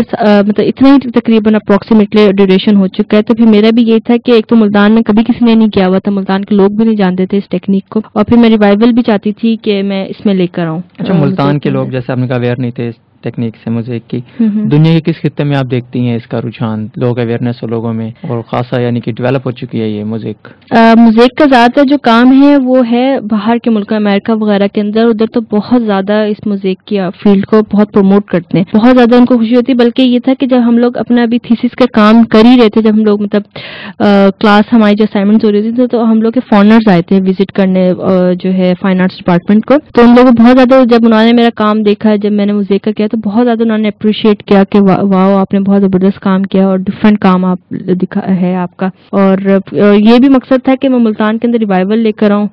مطلب اتنا ہی تقریباً اپروکسیمیٹلی ڈیوریشن ہو چکا ہے. تو پھر میرا بھی یہی تھا کہ ایک تو ملتان میں کبھی کسی نے نہیں کیا ہوا تھا، ملتان کے لوگ بھی نہیں جانتے تھے اس ٹیکنیک کو، اور پھر میں ریوائول بھی چاہتی تھی کہ میں اس میں لے کر آؤں. اچھا، ملتان کے لوگ جیسے آپ نے کہا اویئر نہیں تھے ٹیکنیک سے موزیک کی، دنیا کے کس خطے میں آپ دیکھتی ہیں اس کا رجحان، لوگ اویئرنیس ہو لوگوں میں، اور خاصا یعنی کہ ڈیولپ ہو چکی ہے یہ موزیک؟ موزیک کا زیادہ تر جو کام ہے وہ ہے باہر کے ملک امریکہ وغیرہ کے اندر، ادھر تو بہت زیادہ اس موزیک کی فیلڈ کو بہت پروموٹ کرتے ہیں، بہت زیادہ ان کو خوشی ہوتی ہے. بلکہ یہ تھا کہ جب ہم لوگ اپنا ابھی تھیسس کا کام کر ہی رہے تھے، جب ہم لوگ مطلب کلاس ہماری جو اسائنمنٹس ہو رہی تھی تو ہم لوگ کے فارنرز آئے تھے وزٹ کرنے جو ہے فائن آرٹس ڈپارٹمنٹ کو. تو ان لوگوں بہت زیادہ جب انہوں نے میرا کام دیکھا، جب میں نے موزیک کا کیا تو بہت زیادہ انہوں نے اپریشیٹ کیا کہ واو آپ نے بہت زبردست کام کیا اور ڈفرینٹ کام آپ دکھا ہے آپ کا. اور یہ بھی مقصد تھا کہ میں ملتان کے اندر ریوائول لے کر آؤں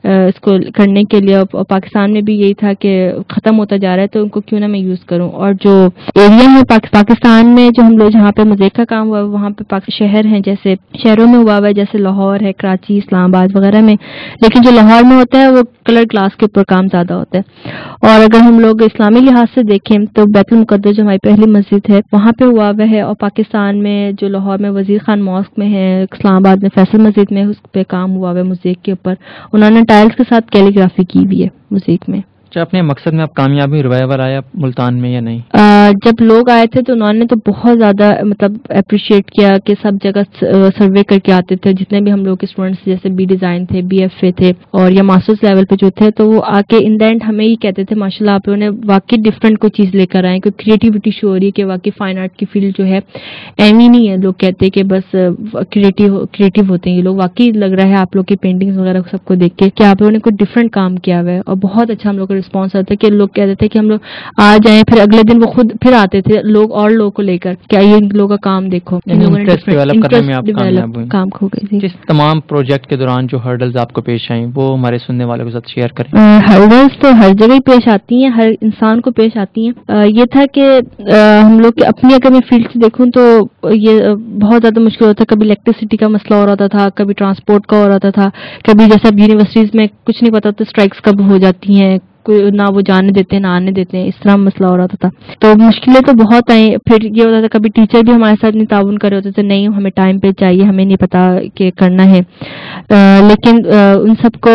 اس کو کرنے کے لیے. اور پاکستان میں بھی یہی تھا کہ ختم ہوتا جا رہا ہے تو ان کو کیوں نہ میں یوز کروں. اور جو ایریا ہے پاکستان میں جو ہم لوگ جہاں پہ موزیک کا کام ہوا ہے وہاں پہ شہر ہیں، جیسے شہروں میں ہوا ہے جیسے لاہور ہے، کراچی، اسلام آباد وغیرہ میں. لیکن جو لاہور میں ہوتا ہے وہ کلر گلاس کے اوپر کام زیادہ ہوتا ہے. اور اگر ہم لوگ اسلامی لحاظ سے دیکھیں تو بیت المقدس جو ہماری پہلی مسجد ہے وہاں پہ ہوا ہوا ہے. اور پاکستان میں جو لاہور میں وزیر خان ماسک میں ہے، اسلام آباد میں فیصل مسجد میں اس پہ کام ہوا ہوا ہے موزیک کے اوپر. انہوں نے ٹائلز کے ساتھ کیلیگرافی کی بھی ہے موزیک میں. اپنے مقصد میں آپ کامیابی ریوائول آیا ملتان میں یا نہیں؟ جب لوگ آئے تھے تو انہوں نے تو بہت زیادہ مطلب اپریشیٹ کیا کہ سب جگہ سروے کر کے آتے تھے جتنے بھی ہم لوگ کے اسٹوڈنٹس، جیسے بی ڈیزائن تھے، بی ایف اے تھے اور یا ماسٹرز لیول پہ جو تھے، تو وہ آ کے ان دا اینڈ ہمیں ہی کہتے تھے ماشاء اللہ آپ لوگوں نے واقعی ڈفرینٹ کوئی چیز لے کر آئے، کوئی کریٹیوٹی شو ہو رہی ہے کہ واقعی فائن آرٹ کی فیلڈ جو ہے ایمی نہیں ہے. لوگ کہتے کہ بس کریٹیو ہوتے ہیں یہ لوگ. واقعی لگ رہا ہے آپ لوگ کی پینٹنگز وغیرہ سب کو دیکھ کے کہ آپ لوگوں نے کوئی ڈفرینٹ کام کیا ہوا ہے. اور بہت اچھا ہم لوگ کا رسپانس آتا ہے کہ لوگ کہتے تھے کہ ہم لوگ آ جائیں، پھر اگلے دن وہ خود پھر آتے تھے لوگ اور لوگوں کو لے کر کیا یہ لوگوں کا کام دیکھو. کام کھو گئی. جس تمام پروجیکٹ کے دوران جو ہرڈلز آپ کو پیش آئیں وہ ہمارے سننے والوں کے ساتھ شیئر کریں. ہرڈلز تو ہر جگہ ہی پیش آتی ہیں، ہر انسان کو پیش آتی ہیں. یہ تھا کہ ہم لوگ اپنی اگر میں فیلڈ سے دیکھوں تو یہ بہت زیادہ مشکل ہوتا ہے. کبھی الیکٹریسٹی کا مسئلہ ہو رہا تھا، کبھی ٹرانسپورٹ کا ہو رہا تھا، کبھی جیسے اب یونیورسٹیز میں کچھ نہیں پتا تو اسٹرائکس کب ہو جاتی ہیں، نہ وہ جانے دیتے نہ آنے دیتے ہیں, اس طرح مسئلہ ہو رہا تھا. تو مشکلیں تو بہت آئیں. پھر یہ ہوتا تھا کبھی ٹیچر بھی ہمارے ساتھ نہیں تعاون کر رہے ہوتے تھے, نہیں ہمیں ٹائم پہ چاہیے, ہمیں نہیں پتا کہ کرنا ہے. لیکن ان سب کو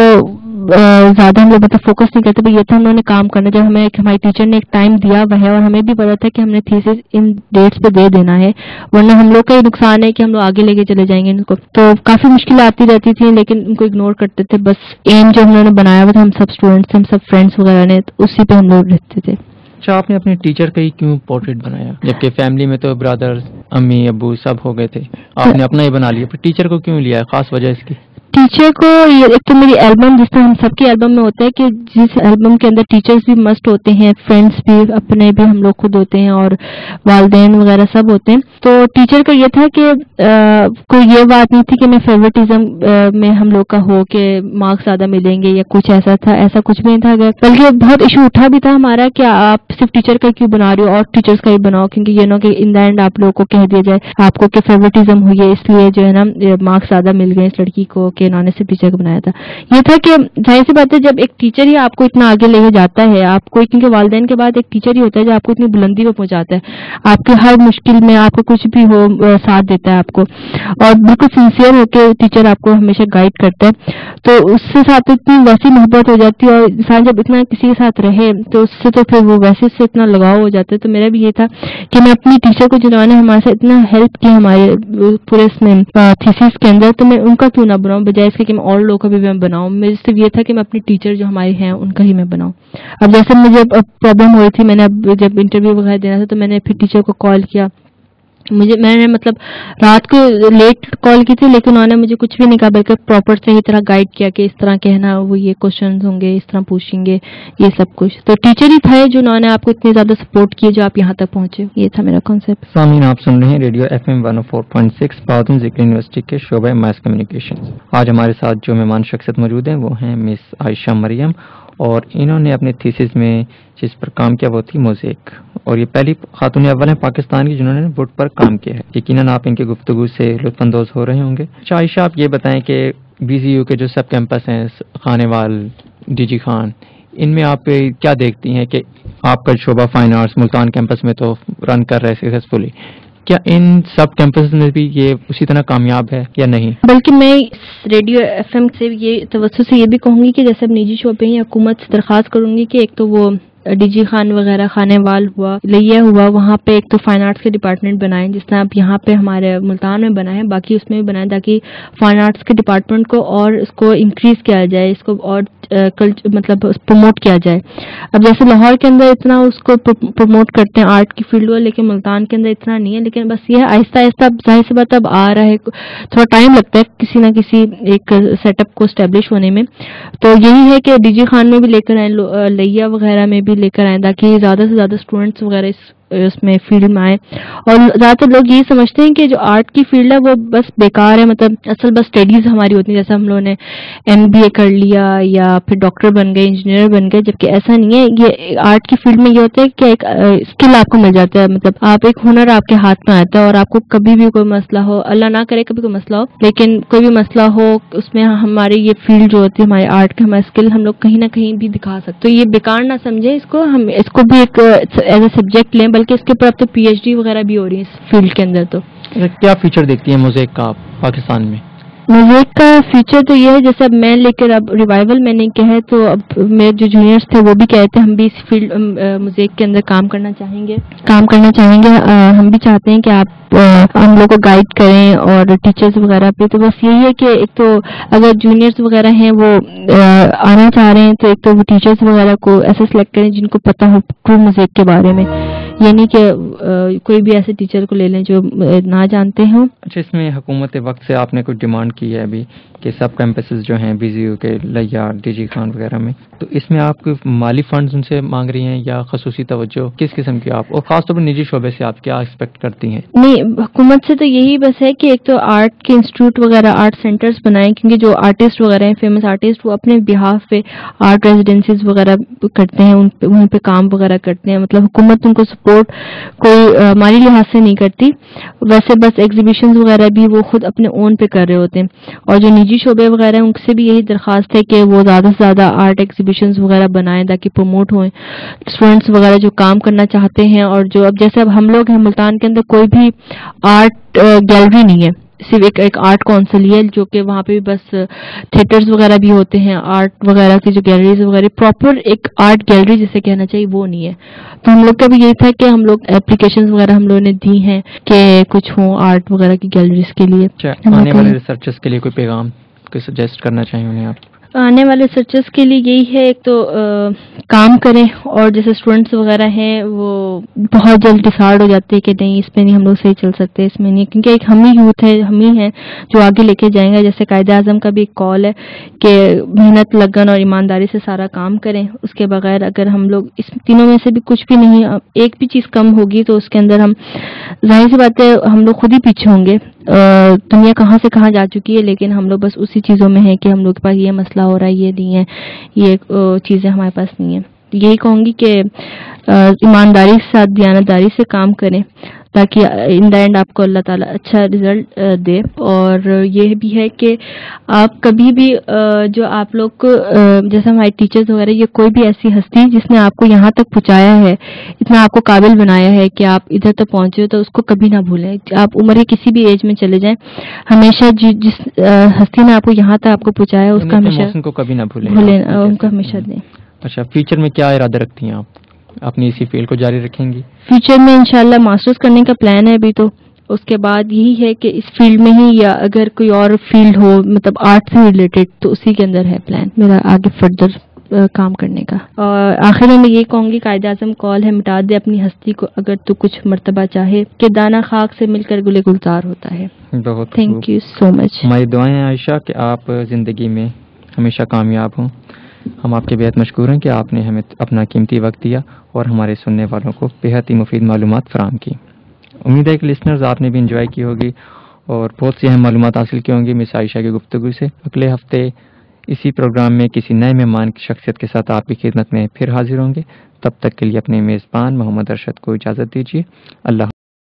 زیادہ ہم لوگ مطلب فوکس نہیں کرتے. یہ تھا ہم لوگوں نے کام کرنا, جب ہمیں ہماری ٹیچر نے ایک ٹائم دیا ہوا ہے اور ہمیں بھی پتا تھا کہ ہم نے تھیسس ان ڈیٹس پہ دے دینا ہے, ورنہ ہم لوگ کا ہی نقصان ہے کہ ہم لوگ آگے لے کے چلے جائیں گے ان کو. تو کافی مشکلیں آتی رہتی تھیں لیکن ان کو اگنور کرتے تھے. بس ایم جو ہم لوگوں نے بنایا ہوا تھا ہم سب اسٹوڈینٹس, ہم سب فرینڈس وغیرہ نے, اسی پہ ہم لوگ رہتے تھے. اچھا, آپ نے اپنے ٹیچر کا ہی کیوں پورٹریٹ بنایا, جبکہ فیملی میں تو برادر امی ابو سب ہو گئے تھے, آپ نے اپنا ہی بنا لیا, پھر ٹیچر کو کیوں لیا ہے, خاص وجہ اس کی؟ ٹیچر کو ایک تو میری البم, جس طرح ہم سب کی البم میں ہوتا ہے کہ جس البم کے اندر ٹیچرز بھی مسٹ ہوتے ہیں, فرینڈس بھی اپنے بھی ہم لوگ خود ہوتے ہیں اور والدین وغیرہ سب ہوتے ہیں. تو ٹیچر کو یہ تھا کہ کوئی یہ بات نہیں تھی کہ میں فیوریٹزم میں ہم لوگ کا ہو کہ مارکس زیادہ ملیں گے یا کچھ ایسا تھا, ایسا کچھ بھی نہیں تھا. بلکہ بہت ایشو اٹھا بھی تھا ہمارا کہ آپ صرف ٹیچر کا کیوں بنا رہے ہو, اور ٹیچرز کا ہی بناؤ, کیونکہ یہ نا کہ ان دا اینڈ آپ لوگوں کو کہہ دیا جائے آپ کو کہ فیوریٹزم ہوئی ہے اس لیے جو ہے نا مارکس زیادہ مل گئے اس لڑکی کو, کہ انہوں نے صرف ٹیچر کو بنایا تھا. یہ تھا کہ ظاہر سی بات ہے جب ایک ٹیچر ہی آپ کو اتنا آگے لے کے جاتا ہے, آپ کو, کیونکہ والدین کے بعد ایک ٹیچر ہی ہوتا ہے جو آپ کو اتنی بلندی پہ پہنچاتا ہے, آپ کے ہر مشکل میں آپ کو کچھ بھی ہو ساتھ دیتا ہے آپ کو, اور بالکل سنسیئر ہو کے ٹیچر آپ کو ہمیشہ گائیڈ کرتا ہے. تو اس سے ساتھ اتنی ویسی محبت ہو جاتی ہے, اور انسان جب اتنا کسی کے ساتھ رہے تو اس سے تو پھر وہ ویسے سے اتنا لگاؤ ہو جاتا ہے. تو میرا بھی یہ تھا کہ میں اپنی ٹیچر کو جنہوں نے ہمارے ساتھ اتنا ہیلپ کی ہمارے پورے اس میں تھیسس کے اندر, تو میں ان کا کیوں نہ بناؤں بجائے اس کے کہ میں اور لوگوں کا بھی میں بناؤں. میرے صرف یہ تھا کہ میں اپنی ٹیچر جو ہماری ہیں ان کا ہی میں بناؤں. اب جیسے مجھے پرابلم ہوئی تھی, میں نے اب جب انٹرویو وغیرہ دینا تھا تو میں نے پھر ٹیچر کو کال کیا. میں نے مطلب رات کو لیٹ کال کی تھی لیکن انہوں نے مجھے کچھ بھی نہیں کہا, بلکہ پراپر صحیح طرح گائیڈ کیا کہ اس طرح کہنا, وہ یہ کوشچنز ہوں گے, اس طرح پوچھیں گے, یہ سب کچھ. تو ٹیچر ہی تھے جو انہوں نے آپ کو اتنی زیادہ سپورٹ کی جو آپ یہاں تک پہنچے. یہ تھا میرا کانسیپٹ. سامعین, آپ سن رہے ہیں ریڈیو FM 104.6 بہادر ذکر یونیورسٹی کے شعبہ ماس کمیونیکیشن. آج ہمارے ساتھ جو مہمان شخصیت موجود ہیں وہ ہیں مس عائشہ مریم, اور انہوں نے اپنے تھیسس میں جس پر کام کیا وہ تھی موزیک, اور یہ پہلی خاتون اول ہیں پاکستان کی جنہوں نے ووڈ پر کام کیا ہے. یقیناً آپ ان کی گفتگو سے لطف اندوز ہو رہے ہوں گے. اچھا عائشہ, آپ یہ بتائیں کہ BZU کے جو سب کیمپس ہیں, خانے وال, DG خان, ان میں آپ کیا دیکھتی ہیں کہ آپ کا شعبہ فائن آرٹس ملتان کیمپس میں تو رن کر رہے سکسیزفلی, کیا ان سب کیمپس میں بھی یہ اسی طرح کامیاب ہے یا نہیں؟ بلکہ میں ریڈیو FM سے یہ توسط سے یہ بھی کہوں گی کہ جیسے اب نجی شعبے ہیں, حکومت سے درخواست کروں گی کہ ایک تو وہ DG خان وغیرہ, خانے وال ہوا, لیا ہوا, وہاں پہ ایک تو فائن آرٹس کے ڈپارٹمنٹ بنائیں جس طرح اب یہاں پہ ہمارے ملتان میں بنا ہے, باقی اس میں بھی بنائیں تاکہ فائن آرٹس کے ڈپارٹمنٹ کو اور اس کو انکریز کیا جائے, اس کو اور مطلب پروموٹ کیا جائے. اب جیسے لاہور کے اندر اتنا اس کو پروموٹ کرتے ہیں آرٹ کی فیلڈ کو, لیکن ملتان کے اندر اتنا نہیں ہے. لیکن بس یہ آہستہ آہستہ اب ظاہر سی بات اب آ رہا ہے, تھوڑا ٹائم لگتا ہے کسی نہ کسی ایک سیٹ اپ کو اسٹیبلش ہونے میں. تو یہی ہے کہ DG خان میں بھی لے کر آئیں, لیا وغیرہ میں بھی لے کر آئیں, تاکہ زیادہ سے زیادہ اسٹوڈینٹس وغیرہ اس میں فیلڈ میں آئے. اور زیادہ تر لوگ یہی سمجھتے ہیں کہ جو آرٹ کی فیلڈ ہے وہ بس بیکار ہے, مطلب اصل بس اسٹڈیز ہماری ہوتی ہیں, جیسے ہم لوگوں نے MBA کر لیا یا پھر ڈاکٹر بن گئے, انجینئر بن گئے, جبکہ ایسا نہیں ہے. یہ آرٹ کی فیلڈ میں یہ ہوتا ہے کہ ایک اسکل آپ کو مل جاتا ہے, مطلب آپ ایک ہنر آپ کے ہاتھ میں آتا ہے, اور آپ کو کبھی بھی کوئی مسئلہ ہو, اللہ نہ کرے کبھی کوئی مسئلہ ہو, لیکن کوئی بھی مسئلہ ہو اس میں ہماری یہ فیلڈ جو ہوتی ہے ہمارے آرٹ کی, ہمارا اسکل ہم لوگ کہیں نہ کہیں بھی دکھا سکتے. تو یہ بیکار نہ سمجھے اس کو, ہم اس کو بھی ایک ایز اے سبجیکٹ لیں, بلکہ اس کے اوپر اب تو PhD وغیرہ بھی ہو رہی ہے اس فیلڈ کے اندر. تو کیا فیچر دیکھتی ہیں موزیک کا آپ پاکستان میں؟ میوزک کا فیچر تو یہ ہے, جیسے اب میں لے کر اب ریوائول میں نہیں کہے تو اب میرے جو جونیئرس تھے وہ بھی کہتے ہیں ہم بھی اس فیلڈ میوزک کے اندر کام کرنا چاہیں گے. ہم بھی چاہتے ہیں کہ آپ ہم لوگ کو گائیڈ کریں اور ٹیچرز وغیرہ پہ. تو بس یہی ہے کہ ایک تو اگر جونیئرس وغیرہ ہیں وہ آنا چاہ رہے ہیں تو ایک تو وہ ٹیچرز وغیرہ کو ایسے سلیکٹ کریں جن کو پتہ ہو ٹرو میوزک کے بارے میں, یعنی کہ کوئی بھی ایسے ٹیچر کو لے لیں جو نہ جانتے ہوں. اچھا, اس میں حکومت وقت سے آپ نے کوئی ڈیمانڈ کی ہے ابھی کہ سب کیمپسز جو ہیں BZU کے, لیا, DG خان وغیرہ میں, تو اس میں آپ مالی فنڈز ان سے مانگ رہی ہیں یا خصوصی توجہ کس قسم کی آپ, اور خاص طور پر نجی شعبے سے آپ کیا ایکسپیکٹ کرتی ہیں؟ نہیں, حکومت سے تو یہی بس ہے کہ ایک تو آرٹ کے انسٹیٹیوٹ وغیرہ, آرٹ سینٹرز بنائیں, کیونکہ جو آرٹسٹ وغیرہ ہیں, فیمس آرٹسٹ, وہ اپنے بہاف پہ آرٹ ریزیڈنسیز وغیرہ کرتے ہیں, ان پہ کام وغیرہ کرتے ہیں, مطلب حکومت ان کو سپورٹ کوئی مالی لحاظ سے نہیں کرتی. ویسے بس ایگزیبیشنز وغیرہ بھی وہ خود اپنے اون پہ کر رہے ہوتے ہیں, اور جو نجی شعبے وغیرہ ہیں ان سے بھی یہی درخواست ہے کہ وہ زیادہ سے زیادہ آرٹ ایگزیبیشنز وغیرہ بنائیں تاکہ پروموٹ ہوئیں. اسٹوڈنٹس وغیرہ جو کام کرنا چاہتے ہیں, اور جو اب جیسے اب ہم لوگ ہیں ملتان کے اندر کوئی بھی آرٹ گیلری نہیں ہے, صرف ایک آرٹ کونسل ہی ہے, جو کہ وہاں پہ بھی بس تھیٹرز وغیرہ بھی ہوتے ہیں, آرٹ وغیرہ کی جو گیلریز وغیرہ پراپر ایک آرٹ گیلری جسے کہنا چاہیے وہ نہیں ہے. تو ہم لوگ کا بھی یہی تھا کہ ہم لوگ اپلیکیشنز وغیرہ ہم لوگوں نے دی ہیں کہ کچھ ہوں آرٹ وغیرہ کی گیلریز کے لیے. آنے والے ریسرچرز کے لیے کوئی پیغام کوئی سجیسٹ کرنا چاہیں انہیں آپ؟ آنے والے ریسرچرز کے لیے یہی ہے, ایک تو کام کریں, اور جیسے اسٹوڈنٹس وغیرہ ہیں وہ بہت جلد ڈسائڈ ہو جاتے ہیں کہ نہیں اس میں نہیں ہم لوگ صحیح چل سکتے, اس میں نہیں, کیونکہ ایک ہم ہی یوتھ ہے, ہم ہی ہیں جو آگے لے کے جائیں گے. جیسے قائد اعظم کا بھی ایک کال ہے کہ محنت لگن اور ایمانداری سے سارا کام کریں, اس کے بغیر اگر ہم لوگ اس تینوں میں سے بھی کچھ بھی نہیں, ایک بھی چیز کم ہوگی تو اس کے اندر ہم ظاہر سی بات ہے ہم لوگ خود ہی پیچھے ہوں گے. دنیا کہاں سے کہاں جا چکی ہے, لیکن ہم لوگ بس اسی چیزوں میں ہیں کہ ہم لوگ کے پاس یہ مسئلہ ہو رہا ہے, یہ نہیں ہے, یہ چیزیں ہمارے پاس نہیں ہیں. یہی کہوں گی کہ ایمانداری کے ساتھ دیانتداری سے کام کریں تاکہ ان دا اینڈ آپ کو اللہ تعالیٰ اچھا رزلٹ دے. اور یہ بھی ہے کہ آپ کبھی بھی جو آپ لوگ کو جیسے ہمارے ٹیچرز وغیرہ, یہ کوئی بھی ایسی ہستی جس نے آپ کو یہاں تک پہنچایا ہے, اتنا آپ کو قابل بنایا ہے کہ آپ ادھر تک پہنچے ہو, تو اس کو کبھی نہ بھولیں. آپ عمر کے کسی بھی ایج میں چلے جائیں, ہمیشہ جس ہستی نے آپ کو یہاں تک آپ کو پہنچایا اس کا ہمیشہ کو کبھی نہ بھولیں, ان کو ہمیشہ دیں. اچھا, فیوچر میں کیا ارادہ رکھتی ہیں آپ؟ اپنی اسی فیلڈ کو جاری رکھیں گی؟ فیوچر میں انشاءاللہ ماسٹرز کرنے کا پلان ہے ابھی, تو اس کے بعد یہی ہے کہ اس فیلڈ میں ہی, یا اگر کوئی اور فیلڈ ہو مطلب آرٹ سے ریلیٹڈ, تو اسی کے اندر ہے پلان میرا آگے فردر کام کرنے کا. اور آخر میں یہ کہوں گی قائد اعظم کال ہے, مٹا دے اپنی ہستی کو اگر تو کچھ مرتبہ چاہے, کہ دانہ خاک سے مل کر گلے گلزار ہوتا ہے. بہت تھینک یو سو مچ. ہماری دعائیں ہیں عائشہ کہ آپ زندگی میں ہمیشہ کامیاب ہوں. ہم آپ کے بہت مشکور ہیں کہ آپ نے ہمیں اپنا قیمتی وقت دیا اور ہمارے سننے والوں کو بہت ہی مفید معلومات فراہم کی. امید ہے کہ لسنرز آپ نے بھی انجوائے کی ہوگی اور بہت سی اہم معلومات حاصل کی ہوں گی مس عائشہ کی گفتگو سے. اگلے ہفتے اسی پروگرام میں کسی نئے مہمان کی شخصیت کے ساتھ آپ کی خدمت میں پھر حاضر ہوں گے. تب تک کے لیے اپنے میزبان محمد ارشد کو اجازت دیجیے. اللہ